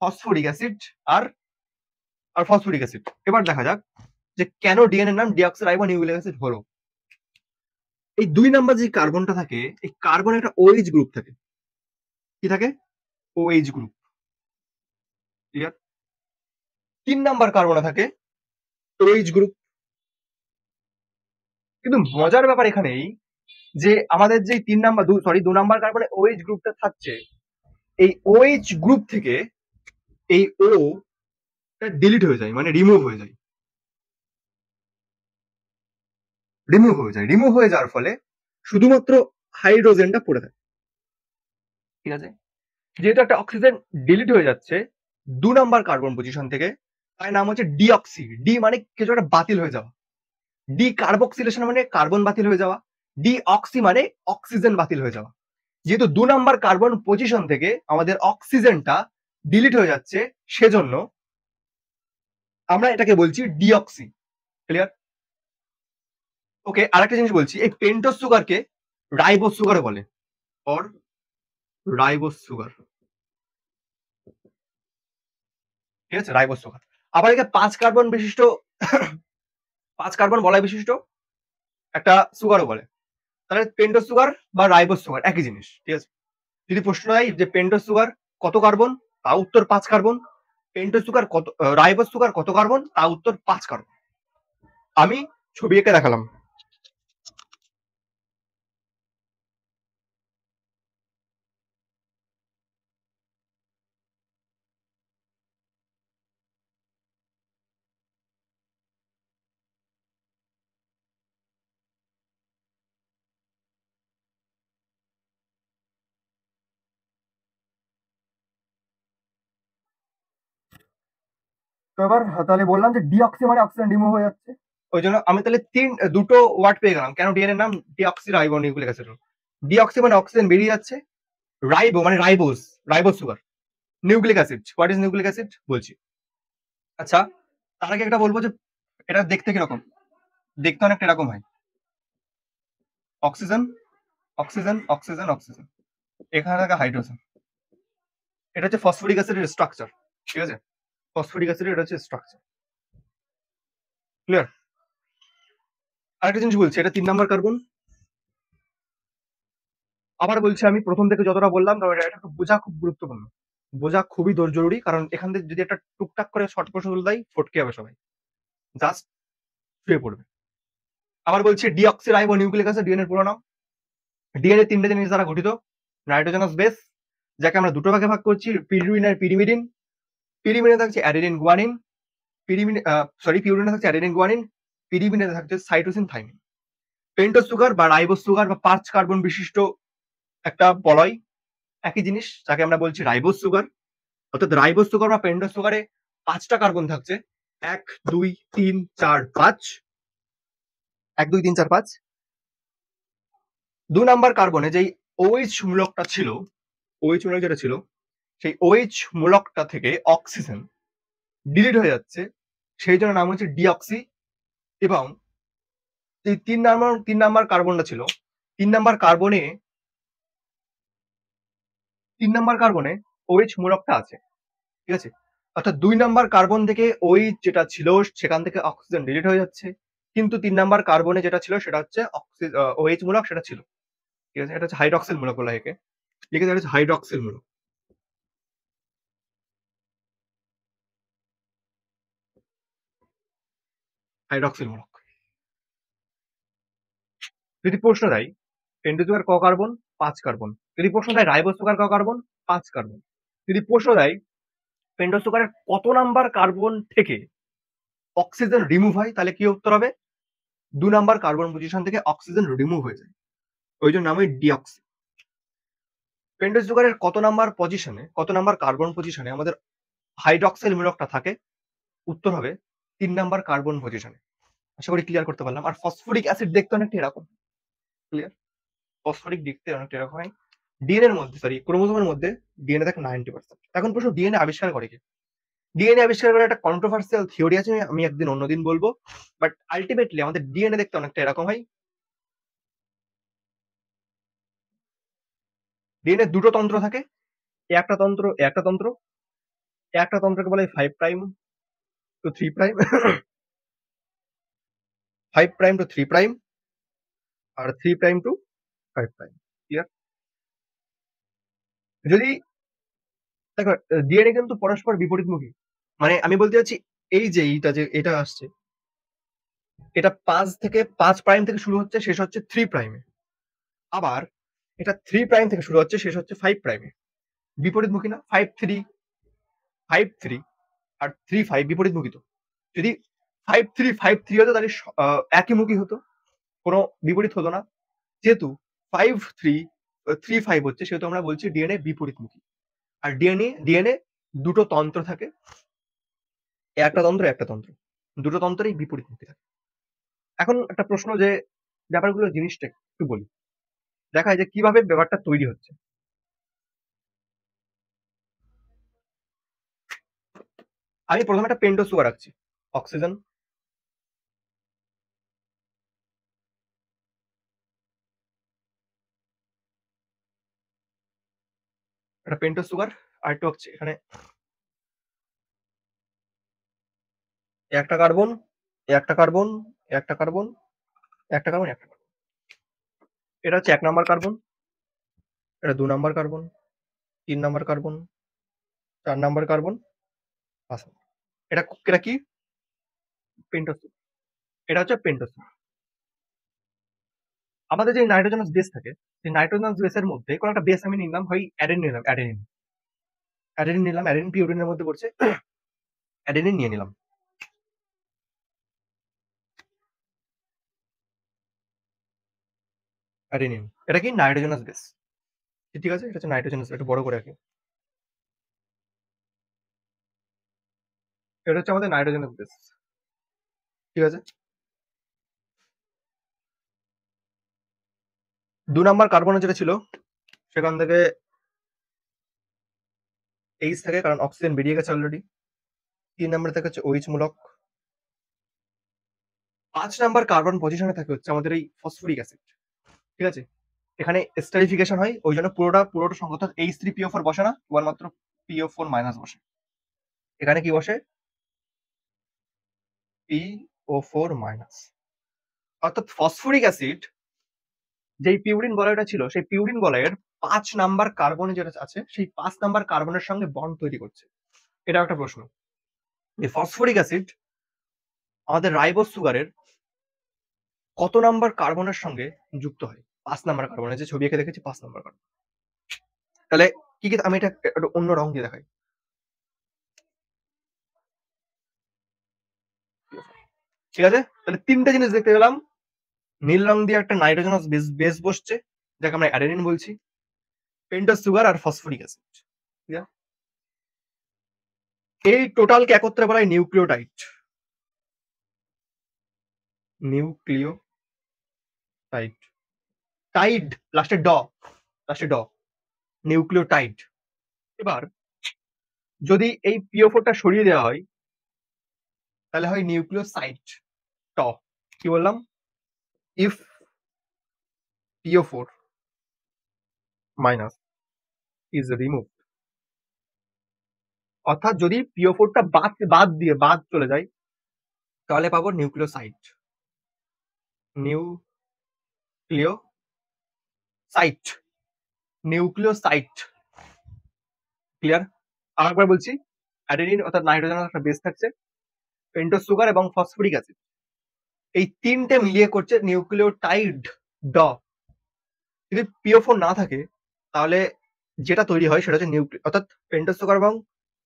phosphoric acid আর ফসফরিক অ্যাসিড। এবার দেখা যাক যে কেন ডিএনএ এর নাম ডিঅক্সিরাইবো নিউক্লিক অ্যাসিড হলো। এই 2 নাম্বার যে কার্বনটা থাকে, এই কার্বনে একটা OH গ্রুপ থাকে। কি থাকে? OH group. ক্লিয়ার? 3 নাম্বার কার্বনে থাকে OH গ্রুপ। কিন্তু মজার ব্যাপার এখানেই যে আমাদের যে 3 নাম্বার 2 নাম্বার কার্বনে OH গ্রুপটা থাকছে, এই OH গ্রুপ থেকে এই O ডিলিট হয়ে যায়, মানে রিমুভ হয়ে যায়। রিমুভ হয়ে যাওয়ার ফলে শুধুমাত্র হাইড্রোজেনটা পড়ে থাকে। ঠিক আছে? যেহেতু একটা অক্সিজেন ডিলিট হয়ে যাচ্ছে 2 নাম্বার কার্বন পজিশন থেকে, তার নাম হচ্ছে ডিঅক্সি। ডি মানে কিছু একটা বাতিল হয়ে যাওয়া। ডি কার্বক্সিলেশন মানে কার্বন বাতিল হয়ে যাওয়া। ডিঅক্সি মানে অক্সিজেন বাতিল হয়ে যাওয়া। যেহেতু 2 নাম্বার কার্বন পজিশন থেকে আমাদের অক্সিজেনটা ডিলিট হয়ে যাচ্ছে, সেজন্য আমরা এটাকে বলছি ডিঅক্সি। ক্লিয়ার? ওকে, আরেকটা জিনিস বলছি, এই পেন্টোজ সুগারকে রাইবোজ সুগার বলে, অর রাইবোজ সুগার। ঠিক আছে, রাইবোজ সুগার। আবার একে 5 কার্বন বিশিষ্ট 5 কার্বন বলয় বিশিষ্ট একটা সুগারও বলে। তাহলে পেন্টোজ সুগার বা রাইবোজ সুগার একই জিনিস। ঠিক আছে? যদি প্রশ্ন হয় যে পেন্টোজ সুগার কত কার্বন, তা উত্তর 5 কার্বন। পেন্টোজ সুগার কত, রাইবোজ সুগার কত কার্বন, তা উত্তর 5 কার্বন। আমি ছবি এঁকে দেখালাম। তো এবার তাহলে বললাম যে ডিঅক্সি মানে অক্সিজেন রিমুভ হয়ে যাচ্ছে, ওই জন্য আমি তাহলে দুটো ওয়ার্ড পেয়ে গেলাম কেন ডিএনএ নাম deoxy ribo nucleic acid. Deoxy মানে অক্সিজেন বেরিয়ে যাচ্ছে, রাইবো মানে ribose sugar, nucleic acid. What is nucleic acid বলছি। আচ্ছা, তার আগে একটা বলবো যে এটা দেখতে কিরকম, দেখতে অনেকটা এরকম হয়, অক্সিজেন অক্সিজেন অক্সিজেন অক্সিজেন, এখানে থাকে হাইড্রোজেন। এটা হচ্ছে ফসফরিক অ্যাসিডের স্ট্রাকচার। ঠিক আছে? ফসফরিক অ্যাসিডের এটা হচ্ছে স্ট্রাকচার। ক্লিয়ার? আরেকটা জিনিস বলছি, এটা 3 নাম্বার কার্বন। আবার বলছি, আমি প্রথম থেকে যতটা বললাম, কারণ এটা একটু বোঝা খুব গুরুত্বপূর্ণ, বোঝা খুবই জরুরি, কারণ এখান থেকে যদি একটা টুকটাক করে শর্ট প্রশ্ন তুলে দেয়, ফটকে যাবে সবাই, জাস্ট শুয়ে পড়বে। আবার বলছি, ডিঅক্সিরাইবো নিউক্লিক অ্যাসিড ডিএনএ এর পুরো নাম। ডিএনএ 3টে জিনিস দ্বারা গঠিত, নাইট্রোজানাস বেস, যাকে আমরা দুটো ভাগে ভাগ করছি, পিরিমিডিন আর পিরিমিডিন। পিরিমিডিনে থাকছে অ্যাডেনিন গুয়ানিন, পিউরিনে থাকছে অ্যাডেনিন গুয়ানিন, পিরিমিডিনে থাকছে সাইটোসিন থাইমিন। পেন্টোজ সুগার বা রাইবোজ সুগার বা 5 কার্বন বিশিষ্ট একটা বলয়, একই জিনিস, যাকে আমরা বলছি রাইবোজ সুগার। অর্থাৎ রাইবোজ সুগার বা পেন্টোজ সুগারে 5টা কার্বন থাকছে, 1 2 3 4 5, 1 2 3 4 5। 2 নাম্বার কার্বনে যেই OH মূলকটা ছিল, OH মূলক যেটা ছিল, সেই OH মূলকটা থেকে অক্সিজেন ডিলিট হয়ে যাচ্ছে, সেই জন্য নাম হচ্ছে ডিঅক্সি। এবং এই 3 নাম্বার কার্বনটা ছিল, 3 নাম্বার কার্বনে 3 নাম্বার কার্বনে OH মূলকটা আছে। ঠিক আছে? অর্থাৎ 2 নাম্বার কার্বন থেকে OH যেটা ছিল সেখান থেকে অক্সিজেন ডিলিট হয়ে যাচ্ছে, কিন্তু 3 নাম্বার কার্বনে যেটা ছিল সেটা হচ্ছে OH মূলক, সেটা ছিল। ঠিক আছে? এটা হচ্ছে হাইড্রক্সিল মূলক বলা একে। ঠিক আছে? এটা হচ্ছে হাইড্রক্সিল মূলক, হাইড্রক্সিল মূলক। যদি প্রশ্ন দেয় পেন্টোজ সুগার ক কার্বন, 5 কার্বন। যদি প্রশ্ন দেয় রাইবোজ সুগার ক কার্বন, 5 কার্বন। যদি প্রশ্ন দেয় পেন্টোজ সুগারের কত নাম্বার কার্বন থেকে অক্সিজেন রিমুভ হয়, তাহলে কি উত্তর হবে? 2 নাম্বার কার্বন পজিশন থেকে অক্সিজেন রিমুভ হয়ে যায়, ওই জন্য নাম হয় ডিঅক্সি। পেন্টোজ সুগারের কত নাম্বার পজিশনে, কত নাম্বার কার্বন পজিশনে আমাদের হাইড্রক্সিল মূলকটা থাকে, উত্তর হবে 3 নাম্বার কার্বন পজিশনে। আশা করি ক্লিয়ার করতে পারলাম। আর ফসফরিক অ্যাসিড দেখতে অনেকটা এরকম। ক্লিয়ার? ফসফরিক দেখতে অনেকটা এরকম হয়। ডিএনএ এর মধ্যে, সরি ক্রোমোজোমের মধ্যে ডিএনএ থাকে 90%। এখন প্রশ্ন, ডিএনএ আবিষ্কার করে কে? ডিএনএ আবিষ্কার করার একটা কন্ট্রোভার্সিয়াল থিওরি আছে, আমি একদিন অন্যদিন বলবো। বাট আলটিমেটলি আমাদের ডিএনএ দেখতে অনেকটা এরকম হয়। ডিএনএ দুটো তন্ত্র থাকে, একটা তন্ত্র একটা তন্ত্রকে বলা হয় 5 prime to 3 prime 5 prime to 3 prime আর 3 প্রাইম টু 5 প্রাইম। ক্লিয়ার? যদি দেখো, ডিএনএ কিন্তু পরস্পর বিপরীতমুখী। মানে আমি বলতে চাচ্ছি, এই যে এটা আসছে, এটা 5 প্রাইম থেকে শুরু হচ্ছে, শেষ হচ্ছে 3 প্রাইমে। আবার এটা 3 প্রাইম থেকে শুরু হচ্ছে, শেষ হচ্ছে 5 প্রাইমে। বিপরীতমুখী না? 5 3 আর 3 5 বিপরীতমুখী তো। যদি 5 3 হতো তাহলে একই মুখী হতো, কোনো বিপরীত হতো না। যেহেতু 5 3 3 5 হচ্ছে, সেহেতু আমরা বলছি ডিএনএ বিপরীতমুখী। আর ডিএনএ দুটো তন্ত্র থাকে, একটা তন্ত্র, দুটো তন্ত্রেই বিপরীতমুখী থাকে। এখন একটা প্রশ্ন, যে ব্যাপারগুলো জিনিসটা একটু বলি, দেখা যায় যে কিভাবে ব্যাপারটা তৈরি হচ্ছে। আমি প্রথমে একটা পেন্টো সুগার রাখছি, অক্সিজেন, একটা পেন্টো সুগার, আর একটু হচ্ছে এখানে একটা কার্বন, একটা কার্বন, একটা কার্বন, একটা কার্বন, একটা কার্বন। এটা হচ্ছে 1 নাম্বার কার্বন, এটা 2 number carbon, 3 number carbon, 4 number carbon, 5 number. এটা কি? পেন্টো সুগার। এটা হচ্ছে পেন্টো সুগার। আমাদের যে নাইট্রোজেনাস বেস থাকে, সেই নাইট্রোজেনাস বেসের মধ্যে কোনো একটা বেস আমি নিলাম, হয় অ্যাডেনিন নিলাম, অ্যাডেনিন পিউরিনের মধ্যে পড়ছে, অ্যাডেনিন নিয়ে নিলাম। অ্যাডেনিন, এটা কি? Nitrogenous base. ঠিক আছে, এটা হচ্ছে নাইট্রোজেনাস, একটু বড় করে রাখি। এটা হচ্ছে আমাদের নাইট্রোজেনাস বেস। ঠিক আছে, 2 নাম্বার কার্বনে যেটা ছিল, সেখান থেকে এইচ থাকে, কারণ অক্সিজেন বেরিয়ে গেছে অলরেডি। 3 নাম্বার থেকে হচ্ছে OH মূলক। 5 নাম্বার কার্বন পজিশনে থাকে হচ্ছে আমাদের এই ফসফরিক অ্যাসিড। ঠিক আছে, এখানে স্টারিফিকেশন হয়, ওই জন্য পুরোটা সংখ্যা, অর্থাৎ H3PO4 বসে না, কেবলমাত্র PO4 মাইনাস বসে। এখানে কি বসে? PO4 minus. অর্থাৎ ফসফরিক অ্যাসিড যেই পিউরিন বলয়টা ছিল, সেই পিউরিন বলয়ের 5 নাম্বার কার্বনে যেটা আছে, সেই 5 নাম্বার কার্বনের সঙ্গে বন্ড তৈরি করছে। এটা একটা প্রশ্ন, যে ফসফরিক অ্যাসিড আমাদের রাইবোজ সুগারের কত নাম্বার কার্বনের সঙ্গে যুক্ত হয়? 5 নাম্বার কার্বনের, যে ছবি এঁকে দেখেছি 5 নাম্বার কার্বন। তাহলে কি আমি এটা একটু অন্য রং দিয়ে দেখাই। ঠিক আছে, তাহলে 3টে জিনিস দেখতে পেলাম। নীল রং দিয়ে একটা নাইট্রোজেনাস বেস বসছে, যাকে আমরা অ্যাডেনিন বলছি, পেন্টোজ সুগার আর ফসফরিক অ্যাসিড। এই টোটালকে একত্রে বলা হয় নিউক্লিওটাইড। নিউক্লিওটাইড, টাইড লাস্টে ড, নিউক্লিওটাইড। এবার যদি এই PO4টা সরিয়ে দেওয়া হয়, তাহলে হয় নিউক্লিওসাইড। ট, কি বললাম? If PO4 minus is remove, অর্থাৎ যদি PO4টা বাদ চলে যায়, তাহলে পাবো নিউক্লিওসাইড। নিউক্লিওসাইট। ক্লিয়ার? আরেকবার বলছি, অ্যাডেনিন অর্থাৎ নাইট্রোজেনাস একটা বেস থাকছে, পেন্টোজ সুগার এবং ফসফরিক অ্যাসিড, এই 3টে মিলিয়ে করছে নিউক্লিওটাইড ড। যদি PO4 না থাকে, তাহলে যেটা তৈরি হয় সেটা হচ্ছে অর্থাৎ পেন্টোজ সুগার এবং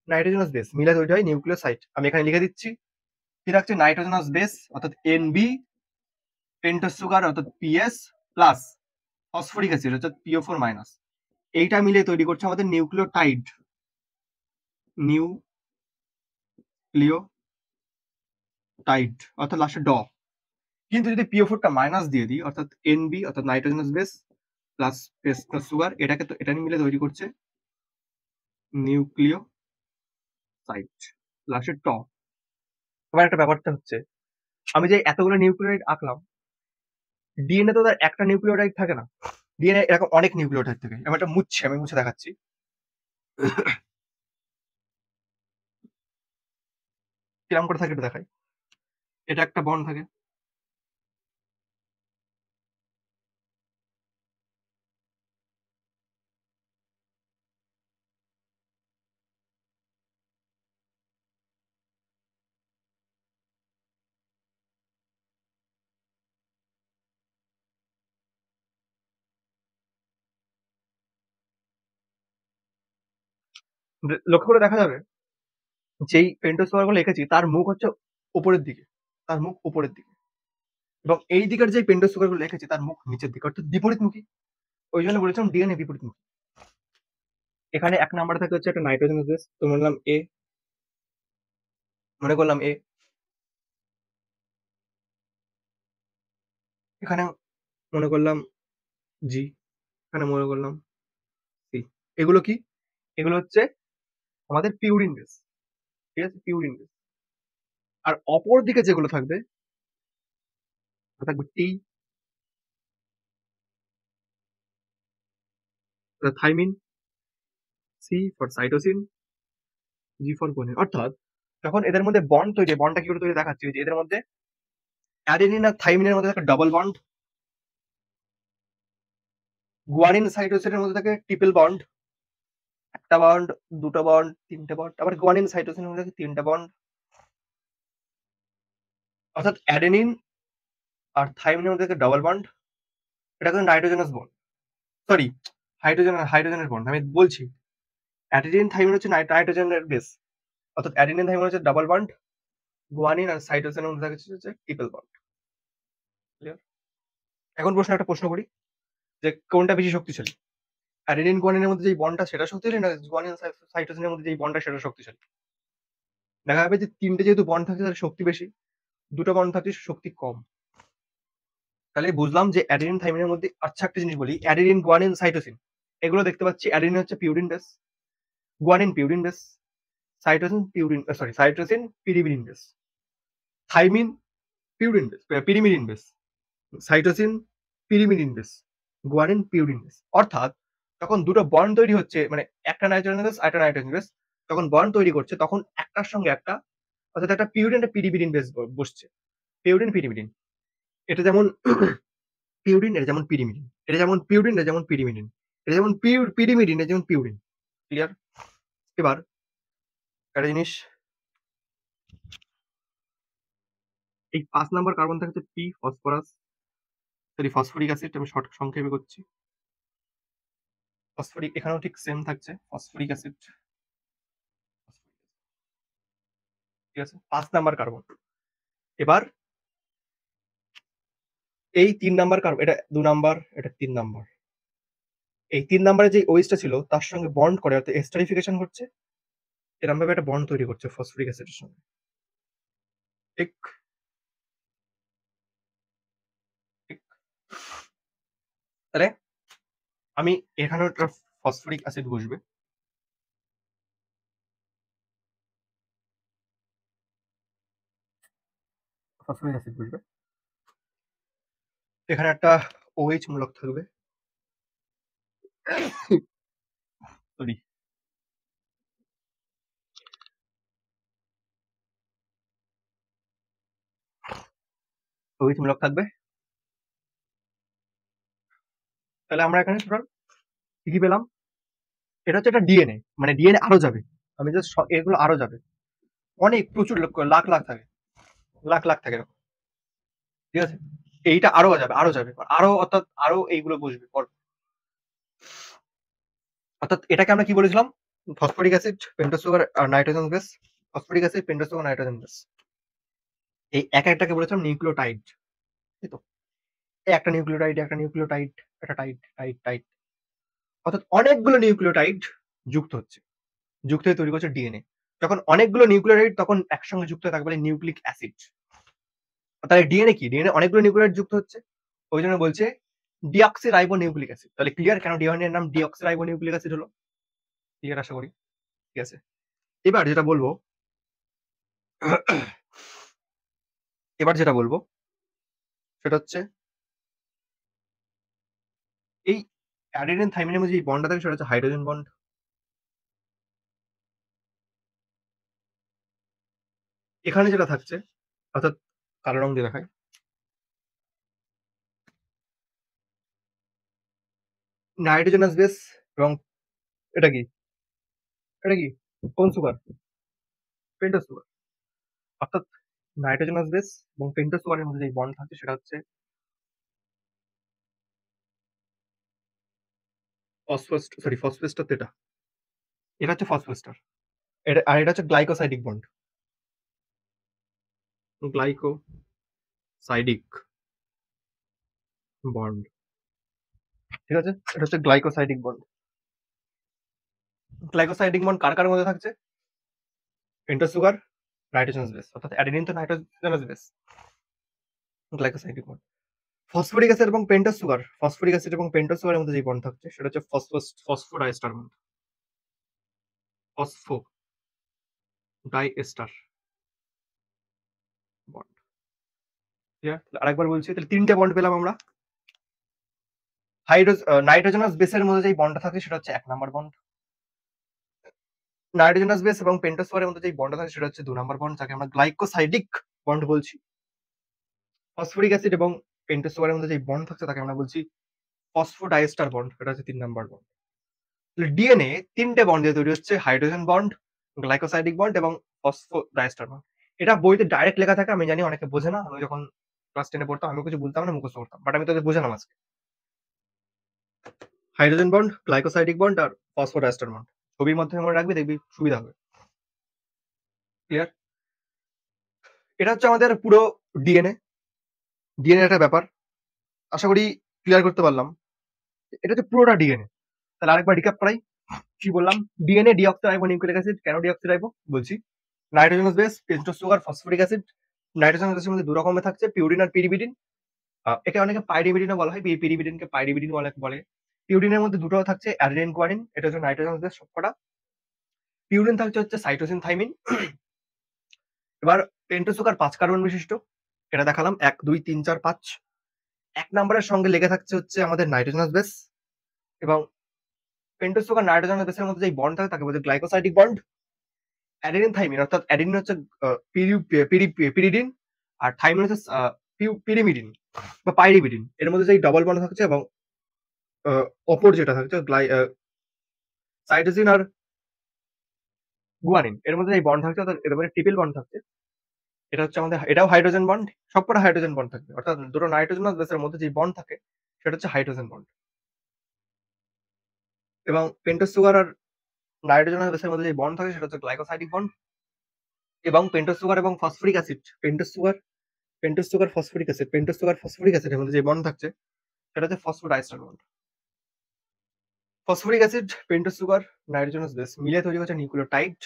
নাইট্রোজেনাস বেস মিলে তৈরি হয় নিউক্লিওসাইড। আমি এখানে লিখে দিচ্ছি, কি রাখছে? নাইট্রোজেনাস বেস অর্থাৎ NB, পেন্টোজ সুগার অর্থাৎ PS প্লাস ফসফরিক অ্যাসিড অর্থাৎ PO4 মাইনাস। এইটা মিলে তৈরি করছে আমাদের নিউক্লিওটাইড, নিউক্লিওটাইড অর্থাৎ লাস্টে ড। কিন্তু যদি PO4টা মাইনাস দিয়ে দিই, অর্থাৎ NB অর্থাৎ nitrogenous base plus base plus sugar, এটা মিলে তৈরি করছে নিউক্লিওসাইড, লাস্টে ট। এবার একটা ব্যাপারটা হচ্ছে, আমি যে এতগুলো নিউক্লিওটাইড আঁকলাম, ডিএনএ তো তার একটা নিউক্লিওটাইড থাকে না, ডিএনএ এরকম অনেক নিউক্লিওটাইড থাকে। আমি মুছে দেখাচ্ছি। কিরকম করে থাকে এটা দেখাই। এটা একটা বন্ড থাকে, লক্ষ্য করে দেখা যাবে যেই পেন্টোস্পোর গুলো এঁকেছি তার মুখ হচ্ছে উপরের দিকে, তার মুখ উপরের দিকে, এবং এই দিকের যে পেন্টোস্পোর গুলো এঁকেছি তার মুখ নিচের দিকে, অর্থাৎ বিপরীতমুখী। ওই জন্য বলেছিলাম ডিএনএ বিপরীতমুখী। এখানে এক নাম্বার থাকে হচ্ছে একটা নাইট্রোজেন বেস, তো বললাম এ, মনে করলাম এ। এখানে মনে করলাম জি, এখানে মনে করলাম সি। এগুলো কি? এগুলো হচ্ছে আমাদের পিউরিন বেস, ঠিক আছে, পিউরিন বেস। আর অপর দিকে যেগুলো থাকবে, থাকবে T, thymine, C for cytosine, G for guanine. অর্থাৎ যখন এদের মধ্যে বন্ড তৈরি, বন্ডটা কি করে তৈরি দেখাচ্ছি, যে এদের মধ্যে অ্যাডেনিন আর থাইমিনের মধ্যে থাকে ডাবল বন্ড, গুয়ানিন সাইটোসিনের মধ্যে থাকে ট্রিপল বন্ড, একটা বন্ড, দুটো বন্ড, তিনটে বন্ড। আবার গুয়ানিন সাইটোসিনের মধ্যে থাকে তিনটা বন্ড। অর্থাৎ অ্যাডেনিন আর থাইমিনের মধ্যে থাকে ডাবল বন্ড। এটা কিন্তু নাইট্রোজেনাস বন্ড, সরি, হাইড্রোজেনের বন্ড আমি বলছি। অ্যাডেনিন থাইমিন হচ্ছে নাইট্রোজেনের বেস, অর্থাৎ অ্যাডেনিন থাইমিন হচ্ছে ডাবল বন্ড, গুয়ানিন আর সাইটোসিনের মধ্যে থাকে হচ্ছে ট্রিপল বন্ড। ক্লিয়ার? এখন একটা প্রশ্ন করি, যে কোনটা বেশি শক্তিশালী? অ্যাডেনিন গুয়ানিনের মধ্যে যে বন্ডটা সেটা শক্তিশালী, না গুয়ানিন সাইটোসিনের মধ্যে যে বন্ডটা সেটা শক্তিশালী? দেখা যাবে যে তিনটে যেহেতু বন্ড থাকছে তার শক্তি বেশি, দুটো বন্ড থাকছে শক্তি কম। তাহলে বুঝলাম যে অ্যাডেনিন থাইমিনের মধ্যে। আচ্ছা একটা জিনিস বলি, অ্যাডেনিন গুয়ানিন সাইটোসিন এগুলো দেখতে পাচ্ছি, অ্যাডেনিন হচ্ছে purine base, guanine purine base, cytosine pyrimidine base, thymine purine base, pyrimidine base, cytosine pyrimidine base, guanine purine base. অর্থাৎ যখন দুটো বন্ড তৈরি হচ্ছে, মানে একটা নাইট্রোজেন বেস আর একটা নাইট্রোজেন বেস যখন বন্ড তৈরি করছে, তখন একটার সঙ্গে একটা, অর্থাৎ একটা পিউরিন একটা পিরিমিডিন বেস বসছে, পিউরিন পিরিমিডিন। এটা যেমন পিউরিন, এটা যেমন পিরিমিডিন, এটা যেমন পিউরিন, এটা যেমন পিরিমিডিন, এটা যেমন পিরিমিডিন, এটা যেমন পিউরিন। ক্লিয়ার? এবার একটা জিনিস, এই 5 নাম্বার কার্বন থাকছে P phosphorus, sorry phosphoric acid, আমি শর্ট সংক্ষেপে করছি। ফসফরিক এখানেও ঠিক সেম থাকছে, ফসফরিক অ্যাসিড, ঠিক আছে, 5 নাম্বার কার্বন। এবার এই 3 নাম্বার কার্বন, এটা 2 নাম্বার, এটা 3 নাম্বার। এই 3 নাম্বারে যে ওএইচটা ছিল তার সঙ্গে বন্ড করে, অর্থাৎ এস্টারিফিকেশন করছে, এরকম ভাবে একটা বন্ড তৈরি করছে ফসফরিক অ্যাসিডের সঙ্গে। ঠিক ঠিক তাহলে আমি এখানেও একটা ফসফরিক অ্যাসিড বসবে, ফসফরিক অ্যাসিড বসবে, এখানে একটা OH মূলক থাকবে, সরি, OH মূলক থাকবে। তাহলে আমরা এখানে টোটাল কি কি পেলাম? এটা হচ্ছে একটা ডিএনএ, মানে ডিএনএ আরো যাবে, আমি জাস্ট এগুলো আরো যাবে, অনেক প্রচুর লাখ লাখ থাকে, লাখ লাখ থাকে এরকম, ঠিক আছে। এইটা আরো যাবে, আরো যাবে, আরো, অর্থাৎ আরো এইগুলো বসবে পর। অর্থাৎ এটাকে আমরা কি বলেছিলাম? ফসফরিক অ্যাসিড, পেন্টোজ সুগার আর nitrogen base, phosphoric acid, pentose sugar, nitrogen base. এই এক একটাকে বলেছিলাম নিউক্লিওটাইড, তাই তো? একটা নিউক্লিওটাইড, একটা নিউক্লিওটাইড, একটা টাইড, টাইড, টাইড, অর্থাৎ অনেকগুলো নিউক্লিওটাইড যুক্ত হচ্ছে, যুক্ত হয়ে তৈরি করছে ডিএনএ। যখন অনেকগুলো নিউক্লিওটাইড তখন একসঙ্গে যুক্ত হয়ে তাকে বলে নিউক্লিক অ্যাসিড। তাহলে ডিএনএ কি? ডিএনএ অনেকগুলো নিউক্লিওটাইড যুক্ত হচ্ছে, ওই জন্য বলছে ডিঅক্সিরাইবোনিউক্লিক অ্যাসিড। তাহলে ক্লিয়ার কেন ডিএনএ এর নাম ডিঅক্সিরাইবোনিউক্লিক অ্যাসিড হলো? ক্লিয়ার আশা করি। ঠিক আছে, এবার যেটা বলবো সেটা হচ্ছে এই অ্যাডেনিন থাইমিনের মধ্যে যে বন্ডটা থাকে সেটা হচ্ছে হাইড্রোজেন বন্ড। এখানে যেটা থাকছে অর্থাৎ কালো রং দিয়ে দেখায়, নাইট্রোজেনাস বেস এবং এটা কি কোন সুগার? Pentose sugar. অর্থাৎ নাইট্রোজেনাস বেস এবং পেন্টোজ সুগারের মধ্যে যে বন্ড থাকে সেটা হচ্ছে ফসফেস্টার। এটা হচ্ছে ফসফেস্টার। আর এটা হচ্ছে গ্লাইকোসাইডিক বন্ড। গ্লাইকোসাইডিক বন্ড, ঠিক আছে, এটা হচ্ছে গ্লাইকোসাইডিক বন্ড। গ্লাইকোসাইডিক বন্ড কার কার মধ্যে থাকছে? পেন্টোজ সুগার, নাইট্রোজেনাস বেস, অর্থাৎ অ্যাডেনিন তো nitrogenous base, glycosidic bond. Phosphoric acid এবং পেন্টোজ সুগারের মধ্যে যে বন্ড থাকছে সেটা হচ্ছে ফসফোডাইএস্টার বন্ড। Phosphodiester bond. আরেকবার বলছি, তাহলে তিনটে বন্ড পেলাম আমরা। নাইট্রোজেনাস বেসের মধ্যে যে বন্ডটা থাকে সেটা হচ্ছে 1 নাম্বার বন্ড। নাইট্রোজেনাস বেস এবং পেন্টোজ সুগারের মধ্যে যে বন্ডটা থাকে সেটা হচ্ছে 2 নাম্বার বন্ড, যাকে আমরা গ্লাইকোসাইডিক বন্ড বলছি। ফসফরিক অ্যাসিড এবং পেন্টোজ সুগারের মধ্যে যে বন্ড থাকছে তাকে আমরা বলছি ফসফোডাইএস্টার বন্ড, এটা হচ্ছে 3 নাম্বার বন্ড। ডিএনএ তিনটে বন্ড দিয়ে তৈরি হচ্ছে, হাইড্রোজেন বন্ড, গ্লাইকোসাইডিক বন্ড এবং ফসফোডাইএস্টার বন্ড। এটা বইতে ডাইরেক্ট লেখা থাকে, আমি জানি অনেকে বোঝে না। আমি যখন ক্লাস 10 পড়তাম আমি কিছু বলতাম না, মুখস্থ করতাম, বাট আমি তোদের বোঝালাম আজকে। হাইড্রোজেন বন্ড, গ্লাইকোসাইডিক বন্ড আর ফসফোডাইএস্টার বন্ড। ছবির মাধ্যমে মনে রাখবি, দেখবি সুবিধা হবে। ক্লিয়ার? এটা হচ্ছে আমাদের পুরো ডিএনএ একটা ব্যাপার। আশা করি ক্লিয়ার করতে পারলাম। এটা হচ্ছে পুরোটা ডিএনএ। তাহলে আরেকবার রিক্যাপ করাই, কি বললাম? DNA deoxyribonucleic acid. কেন ডিঅক্সিরাইবো বলছি? Nitrogenous base, pentose sugar, phosphoric acid. Nitrogenous বেসের মধ্যে 2 রকমের থাকছে, পিউরিন আর পিরিমিডিন। একে অনেকে পাইরিমিডিনও বলা হয়, পিরিমিডিনকে পাইরিমিডিন বলে। পিউরিনের মধ্যে দুটো থাকছে, অ্যাডেনিন কোয়ারিন, এটা হচ্ছে নাইট্রোজেনাস বেস সবকটা। পিউরিন থাকছে হচ্ছে সাইটোসিন থাইমিন। এবার পেন্টোজ সুগার 5 কার্বন বিশিষ্ট, এটা দেখালাম 1 2 3 4 5। 1 নম্বরের সঙ্গে লেগে থাকছে হচ্ছে আমাদের নাইট্রোজেনাস বেস, এবং পেন্টোজ সুগার নাইট্রোজেনাস বেসের মধ্যে যে বন্ড থাকে তাকে বলে গ্লাইকোসাইডিক বন্ড। অ্যাডেনিন থাইমিন, অর্থাৎ অ্যাডেনিন হচ্ছে পিরিডিন, আর থাইমিন হচ্ছে পিরিমিডিন বা পাইরিমিডিন। এর মধ্যে যে ডাবল বন্ড থাকছে, এবং অপর যেটা থাকছে সাইটোসিন আর গুয়ানিন, এর মধ্যে যে বন্ড থাকছে অর্থাৎ এর মধ্যে ট্রিপল বন্ড থাকছে। এটা হচ্ছে আমাদের, এটাও হাইড্রোজেন বন্ড, সবকটা হাইড্রোজেন বন্ড থাকবে, অর্থাৎ দুটো নাইট্রোজেনাস বেসের মধ্যে যে বন্ড থাকে সেটা হচ্ছে হাইড্রোজেন বন্ড। এবং পেন্টোজ সুগার আর নাইট্রোজেনাস বেসের মধ্যে যে বন্ড থাকে সেটা হচ্ছে গ্লাইকোসাইডিক বন্ড। এবং পেন্টোজ সুগার এবং phosphoric acid, pentose sugar phosphoric অ্যাসিডের মধ্যে যে বন্ড থাকছে সেটা হচ্ছে phosphodiester bond. Phosphoric acid, pentose sugar, nitrogenous base মিলে তৈরি হচ্ছে নিউক্লিওটাইড।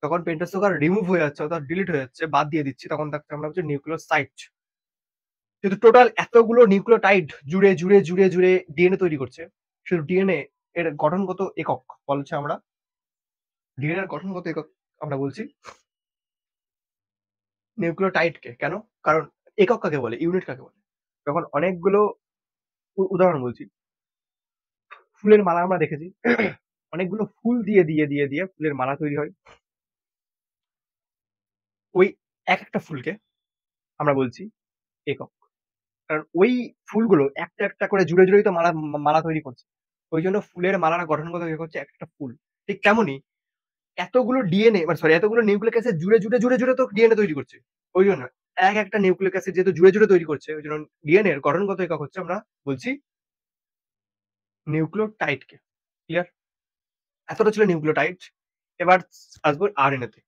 তখন পেন্টোজ সুগার রিমুভ হয়ে যাচ্ছে, অর্থাৎ ডিলিট হয়ে যাচ্ছে, বাদ দিয়ে দিচ্ছি, তখন থাকছে আমরা হচ্ছে নিউক্লিওসাইড। কিন্তু টোটাল এতগুলো নিউক্লিওটাইড জুড়ে জুড়ে জুড়ে জুড়ে ডিএনএ তৈরি করছে। শুধু ডিএনএ এর গঠনগত একক বলছে, আমরা ডিএনএ এর গঠনগত একক আমরা বলছি নিউক্লিওটাইডকে। কেন? কারণ একক কাকে বলে, ইউনিট কাকে বলে? যখন অনেকগুলো, উদাহরণ বলছি, ফুলের মালা আমরা দেখেছি, অনেকগুলো ফুল দিয়ে দিয়ে দিয়ে দিয়ে ফুলের মালা তৈরি হয়। ওই এক একটা ফুলকে আমরা বলছি একক, কারণ ওই ফুলগুলো একটা একটা করে জুড়ে জুড়েই তো মালা তৈরি করছে। ওই জন্য ফুলের মালার গঠনগত একক হচ্ছে একটা ফুল। ঠিক তেমনই এতগুলো ডিএনএ, মানে সরি, এতগুলো নিউক্লিক অ্যাসিড জুড়ে জুড়ে জুড়ে জুড়ে তো ডিএনএ তৈরি করছে। ওই জন্য এক একটা নিউক্লিক অ্যাসিড যেহেতু জুড়ে জুড়ে তৈরি করছে, ওই জন্য ডিএনএ এর গঠনগত একক হচ্ছে আমরা বলছি নিউক্লিওটাইডকে। ক্লিয়ার? এতটা ছিল নিউক্লিওটাইড। এবার আসবো আরএনএ তে।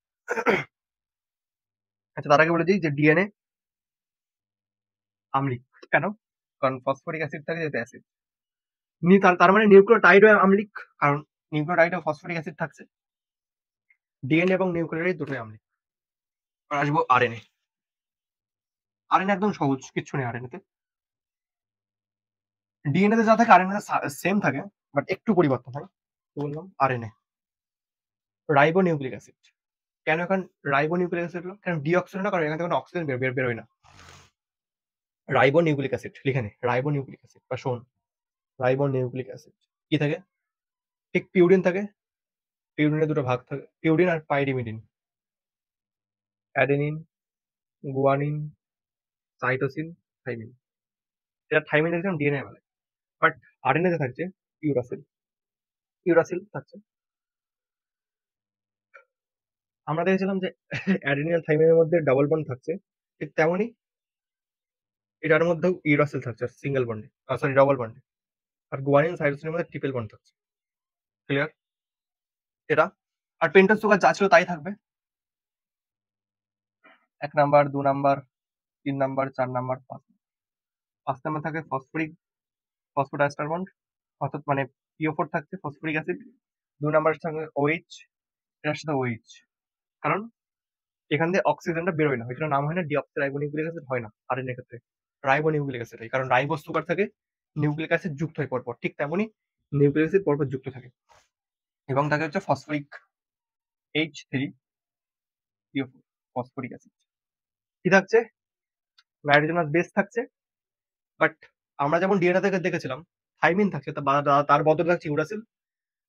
আচ্ছা, তার আগে বলে দিই যে ডিএনএ আম্লিক। কেন? কারণ ফসফরিক অ্যাসিড থাকে যেহেতু অ্যাসিড। তার মানে নিউক্লিওটাইডও আম্লিক, কারণ নিউক্লিওটাইডে ফসফরিক অ্যাসিড থাকছে। ডিএনএ এবং নিউক্লিওটাইড দুটোই আম্লিক। আর আসবো আরএনএ। আরএনএ একদম সহজ, কিচ্ছু নেই আরএনএ তে। ডিএনএ তে যা থাকে আরএনএ সেম থাকে, বাট একটু পরিবর্তন হয়। কি বললাম? RNA, ribo nucleic acid. কেন এখন রাইবো নিউক্লিক অ্যাসিড হলো? কারণ ডিঅক্সিজেন না, কারণ এখান থেকে কোনো অক্সিজেন বেরোয় না। রাইবো নিউক্লিক অ্যাসিড লিখে নে, রাইবো নিউক্লিক অ্যাসিড। বা শোন, রাইবো নিউক্লিক অ্যাসিড কি থাকে? ঠিক পিউরিন থাকে, পিউরিনের দুটো ভাগ থাকে, পিউরিন আর pyrimidine. Adenine, guanine, cytosine, thymine. এটা থাইমিন দেখছিলাম ডিএনএ বেলায়, বাট আরএনএ তে থাকছে ইউরাসিল। ইউরাসিল থাকছে। আমরা দেখেছিলাম যে অ্যাডেনিন আর থাইমিনের মধ্যে ডাবল বন্ড থাকছে, ঠিক তেমনই এটার মধ্যেও ইউরাসিল থাকছে সিঙ্গেল বন্ডে, সরি ডাবল বন্ডে। আর গুয়ানিন সাইটোসিনের মধ্যে ট্রিপল বন্ড থাকছে। ক্লিয়ার এটা? আর পেন্টাস সুগার যা ছিল তাই থাকবে। 1 number, 2 number, 3 number, 4 number, 5 number থাকে ফসফরিক ফসফোডাইস্টার বন্ড, অর্থাৎ মানে PO4 থাকছে, ফসফরিক অ্যাসিড। 2 নাম্বার থাকে OH, এটার সাথে OH। কারণ এখান দিয়ে অক্সিজেনটা বেরোয় না, ওই জন্য নাম হয় না ডিঅক্সিরাইবোনিউক্লিক অ্যাসিড, হয় না আরএনএ ক্ষেত্রে। রাইবোনিউক্লিক অ্যাসিড হয়, কারণ রাইবোজ সুগার থাকে, নিউক্লিক অ্যাসিড যুক্ত হয় পরপর, ঠিক তেমনই নিউক্লিক অ্যাসিড পরপর যুক্ত থাকে। এবং তাকে হচ্ছে ফসফরিক H3PO4, ফসফরিক অ্যাসিড। কি থাকছে? নাইট্রোজেনাস বেস থাকছে, বাট আমরা যেমন ডিএনএ থেকে দেখেছিলাম থাইমিন থাকছে, তার বদলে থাকছে ইউরাসিল,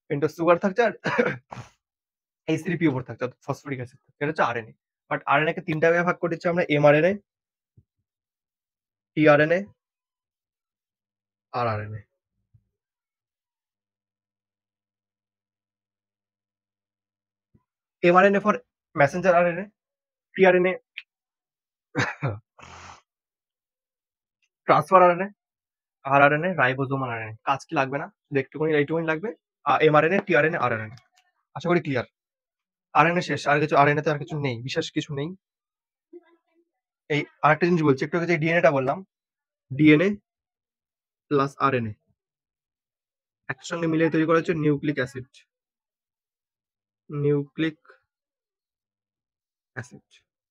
পেন্টোজ সুগার থাকছে, আর H3PO4 থাকছে, অর্থাৎ ফসফরিক অ্যাসিড থাকছে। এটা হচ্ছে আরএনএ। বাট আরএনএ কে 3টা ভাগে ভাগ করে দিচ্ছি আমরা, এমআরএনএ, টিআরএনএ আর RNA. MRNA for messenger RNA, tRNA transfer RNA, আর আরএনএ রাইবোজোমাল আরএনএ। কাজ কি লাগবে না, শুধু এইটুকুনি লাগবে। MRNA, tRNA, RNA. আশা করি ক্লিয়ার। আরএনএ শেষ, আর কিছু আরএনএ তে আর কিছু নেই, বিশেষ কিছু নেই। এই আরেকটা জিনিস বলছি, একটু আগে যে ডিএনএটা বললাম, ডিএনএ প্লাস আরএনএ একসঙ্গে মিলিয়ে তৈরি করা হচ্ছে নিউক্লিক অ্যাসিড। নিউক্লিক অ্যাসিড,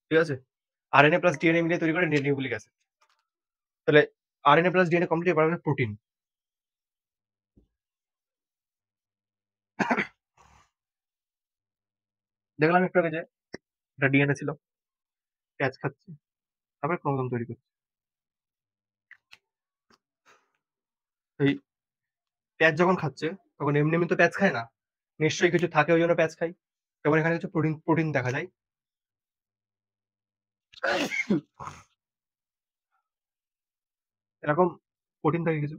ঠিক আছে? আরএনএ প্লাস ডিএনএ মিলিয়ে তৈরি করে নিউক্লিক অ্যাসিড। তাহলে আরএনএ প্লাস ডিএনএ কমপ্লিট, এবার হবে প্রোটিন। দেখলাম একটু আগে যে এটা ডিএনএ ছিল, প্যাচ খাচ্ছে, তারপরে ক্রোমোজোম তৈরি করছে। এই প্যাচ যখন খাচ্ছে তখন এমনি এমনি তো প্যাচ খায় না, নিশ্চয়ই কিছু থাকে, ওই জন্য প্যাচ খাই। যেমন এখানে কিছু প্রোটিন প্রোটিন দেখা যায়, এরকম প্রোটিন থাকে কিছু।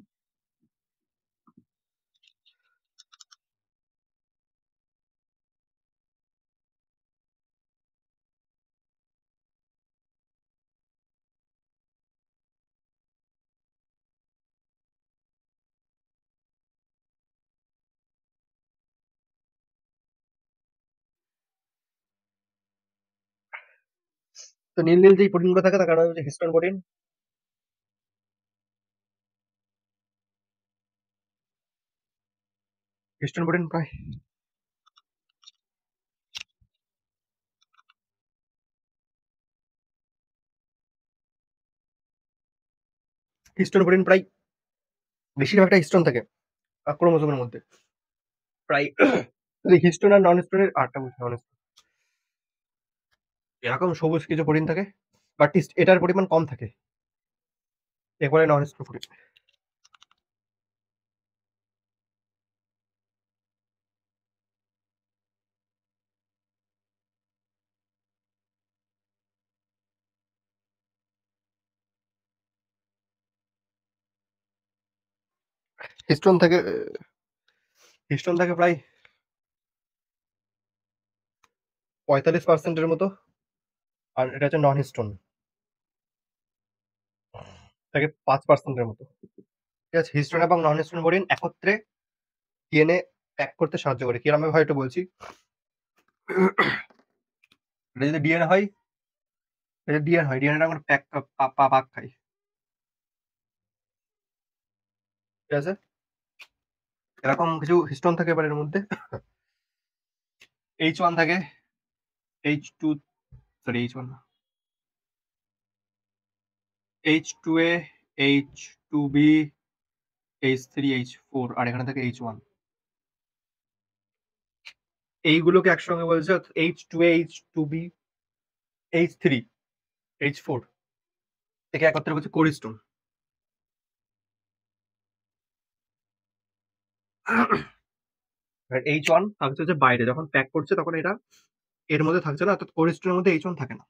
তো নীল নীল যেই প্রোটিনগুলো থাকে তার কারণ হচ্ছে হিস্টোন প্রোটিন। হিস্টোন প্রোটিন প্রায় হিস্টোন প্রোটিন প্রায় বেশিরভাগটা হিস্টোন থাকে ক্রোমোজোমের মধ্যে, প্রায়। হিস্টোন আর নন হিস্টোনের আটটা বলছি, নন হিস্টোন এরকম সবুজ কিছু প্রোটিন থাকে, বাট এটার পরিমাণ কম থাকে, এরপরে নন হিস্টোন প্রোটিন। হিস্টোন থাকে, হিস্টোন থাকে প্রায় 45% মতো, আর এটা হচ্ছে নন হিস্টোন, থাকে 5% মতো। ঠিক আছে, হিস্টোন এবং নন হিস্টোন প্রোটিন একত্রে ডিএনএ প্যাক করতে সাহায্য করে। কিরকম ভাবে একটু বলছি। এটা যদি ডিএনএ হয়, এটা ডিএনএ হয়, ডিএনএটা আমরা প্যাক পাক খাই, ঠিক আছে? এরকম কিছু হিস্টোন থাকে এবার এর মধ্যে। H1 থাকে, H2, সরি H1 না, H2A, H2B, H3H4 আর এখানে থাকে H1, এইগুলোকে একসঙ্গে বলছে H2A H2B H3 H4 থেকে একত্রে বলছে কোরিস্টোন। আর H1 থাকছে হচ্ছে বাইরে, যখন প্যাক করছে তখন এটা এর মধ্যে থাকছে না, অর্থাৎ কোরিস্টোনের মধ্যে H1 থাকে না,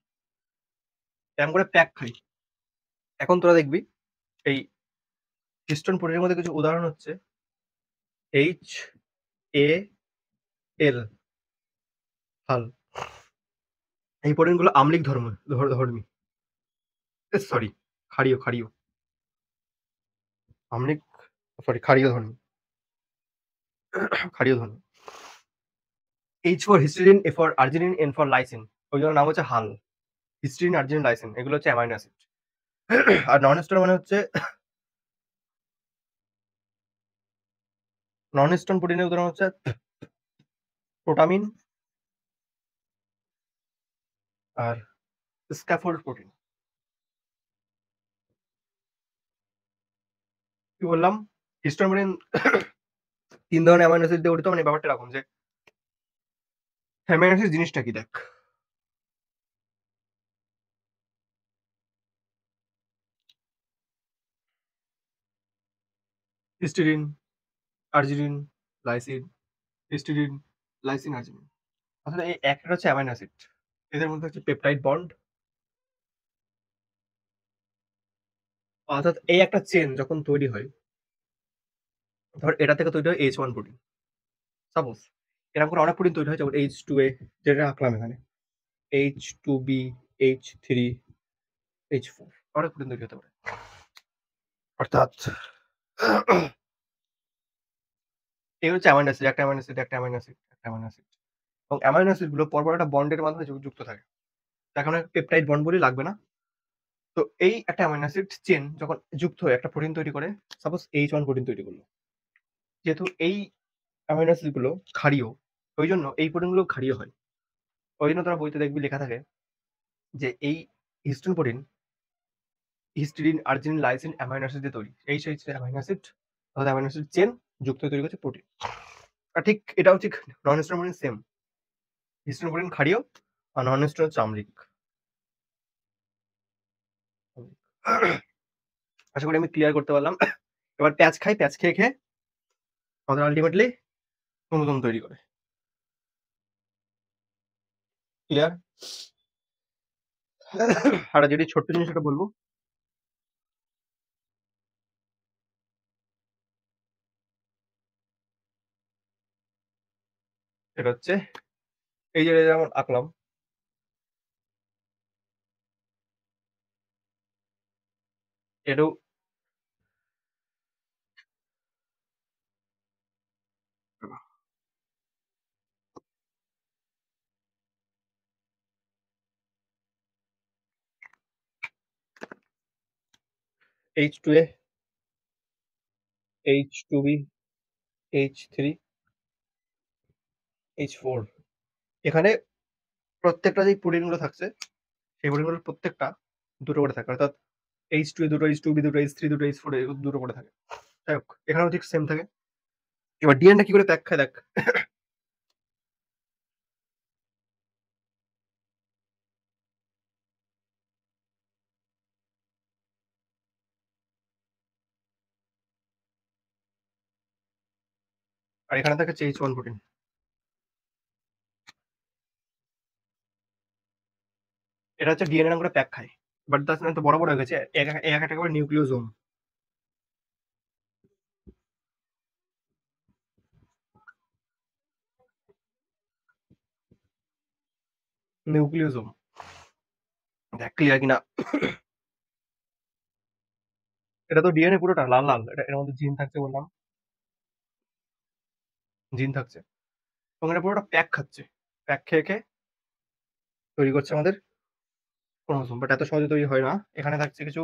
এরকম করে প্যাক খাই। এখন তোরা দেখবি এই হিস্টোন প্রোটিনের মধ্যে কিছু উদাহরণ হচ্ছে HAL, হাল। এই প্রোটিনগুলো আম্লিক ধর্মী, সরি ক্ষারীয় আম্লিক, সরি ক্ষারীয় ধর্মী। H for histidine, A for arginine, N for lysine, ওই জন্য নাম হচ্ছে হাল। হিস্টিডিন, আর্জিনিন, লাইসিন এগুলো হচ্ছে অ্যামাইনো অ্যাসিড। আর নন হিস্টোন মানে হচ্ছে নন হিস্টোন প্রোটিনের উদাহরণ হচ্ছে প্রোটামিন আর স্ক্যাফোল্ড প্রোটিন। কি বললাম? হিস্টোন প্রোটিন 3 ধরনের অ্যামাইনো অ্যাসিড দিয়ে গঠিত। মানে ব্যাপারটা এরকম যে অ্যামাইনো অ্যাসিড জিনিসটা কি দেখ, histidine, arginine, lysine, histidine, lysine, arginine. আসলে এই একটা হচ্ছে অ্যামাইনো অ্যাসিড, এদের মধ্যে হচ্ছে পেপটাইড বন্ড, অর্থাৎ এই একটা চেন যখন তৈরি হয়, ধর এটা থেকে তৈরি হয় H1 প্রোটিন, সাপোজ এরকম করে অনেক প্রোটিন তৈরি হয়, যেমন H2A যেটা আঁকলাম এখানে, H2B, H3, H4, অনেক প্রোটিন তৈরি হতে পারে। অর্থাৎ এই হচ্ছে অ্যামাইনো অ্যাসিড, একটা অ্যামাইনো অ্যাসিড, একটা অ্যামাইনো অ্যাসিড, একটা অ্যামাইনো অ্যাসিড। এবং অ্যামাইনো অ্যাসিড গুলো পরপর একটা বন্ডের মাধ্যমে যুক্ত থাকে, এখন পেপটাইড বন্ড বলে লাগবে না। তো এই একটা অ্যামাইনো অ্যাসিড চেন যখন যুক্ত হয়ে একটা প্রোটিন তৈরি করে, সাপোজ H1 প্রোটিন তৈরি করলো, যেহেতু এই অ্যামাইনো অ্যাসিড গুলো ক্ষারীয়, ওই জন্য এই প্রোটিন গুলো ক্ষারীয় হয়। ওই জন্য তোরা বইতে দেখবি লেখা থাকে যে এই histone protein histidine, arginine, lysine amino acid দিয়ে তৈরি। এই সেই অ্যামাইনো অ্যাসিড, অর্থাৎ অ্যামাইনো অ্যাসিড চেন যুক্ত হয়ে তৈরি করছে প্রোটিন। আর ঠিক এটাও ঠিক non histone protein same, histone protein ক্ষারীয় আর নন হিস্টোন হচ্ছে আম্লিক। আশা করি আমি ক্লিয়ার করতে পারলাম। এবার প্যাচ খাই, প্যাচ খেয়ে খেয়ে আমাদের আলটিমেটলি ক্রোমোজোম তৈরি করে। ক্লিয়ার? আর যদি ছোট্ট জিনিস একটা বলবো, এটা হচ্ছে এই যে যেমন আঁকলাম, এটাও H2A, H2B, H3, H4। এখানে প্রত্যেকটা যে প্রোটিনগুলো থাকছে, সেই প্রোটিনগুলোর প্রত্যেকটা দুটো করে থাকে, অর্থাৎ H2A দুটো, H2B দুটো, H3 দুটো, H4 দুটো করে থাকে। যাই হোক, এখানেও ঠিক সেম থাকে। এবার ডিএনএ কি করে প্যাক খায় দেখ। আর এখানে থাকে H1 প্রোটিন, এটা হচ্ছে ডিএনএ নাম করে প্যাক খায়। বাট তার তো বড় বড় হয়ে গেছে, এক এক একটা করে নিউক্লিওজোম। নিউক্লিওজোম দেখ ক্লিয়ার কিনা। এটা তো ডিএনএ পুরোটা লাল লাল, এটা এর মধ্যে জিন থাকছে বললাম, জিন থাকছে, এবং এটা পুরোটা প্যাক খাচ্ছে, প্যাক খেয়ে খেয়ে তৈরি করছে আমাদের ক্রোমোসোম। বাট এত সহজে তৈরি হয় না, এখানে থাকছে কিছু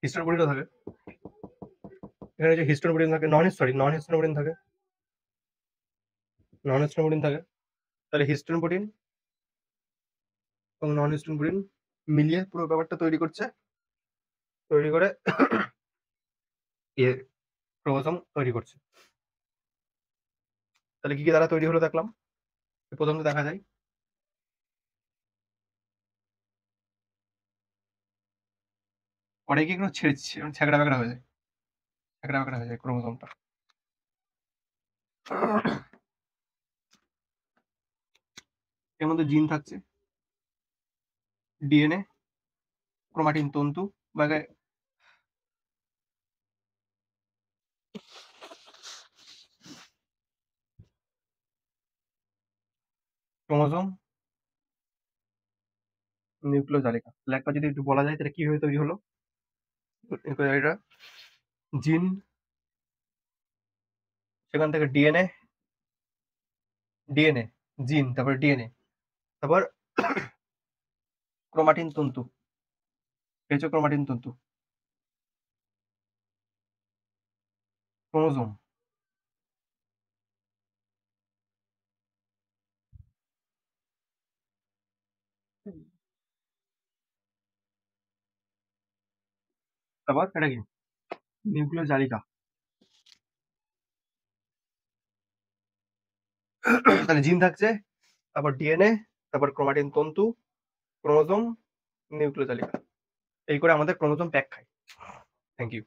হিস্টোন প্রোটিনও থাকে। এখানে যে হিস্টোন প্রোটিন থাকে, নন হিস্টোন প্রোটিন থাকে, নন হিস্টোন প্রোটিন থাকে। তাহলে হিস্টোন প্রোটিন এবং নন হিস্টোন প্রোটিন মিলিয়ে পুরো ব্যাপারটা তৈরি করছে, তৈরি করে এ ক্রোমোজোম তৈরি করছে। তাহলে কি কি দ্বারা তৈরি হলো দেখলাম। প্রথমত দেখা যায় পরে গিয়ে কোনো ছ্যাঁকড়া ব্যাকড়া হয়ে যায়, ছ্যাঁকড়া ব্যাকড়া হয়ে যায় ক্রোমোজোমটা। এর মধ্যে জিন থাকছে, ডিএনএ, ক্রোমাটিন তন্তু বা ক্রোমোজোম, নিউক্লিওজালিকা। তাহলে একবার যদি একটু বলা যায় তাহলে কিভাবে তৈরি হলো। নিউক্লিওজালিকা, জিন, সেখান থেকে ডিএনএ, ডিএনএ, জিন, তারপর ডিএনএ, তারপর ক্রোমাটিন তন্তু, এই হচ্ছে ক্রোমাটিন তন্তু, ক্রোমোজোম। তারপর এটা কি, নিউক্লিওজালিকা। তাহলে জিন থাকছে, তারপর ডিএনএ, তারপর ক্রোমাটিন তন্তু, ক্রোমোজোম, নিউক্লিওজালিকা। এই করে আমাদের ক্রোমোজোম প্যাক খায়। Thank you.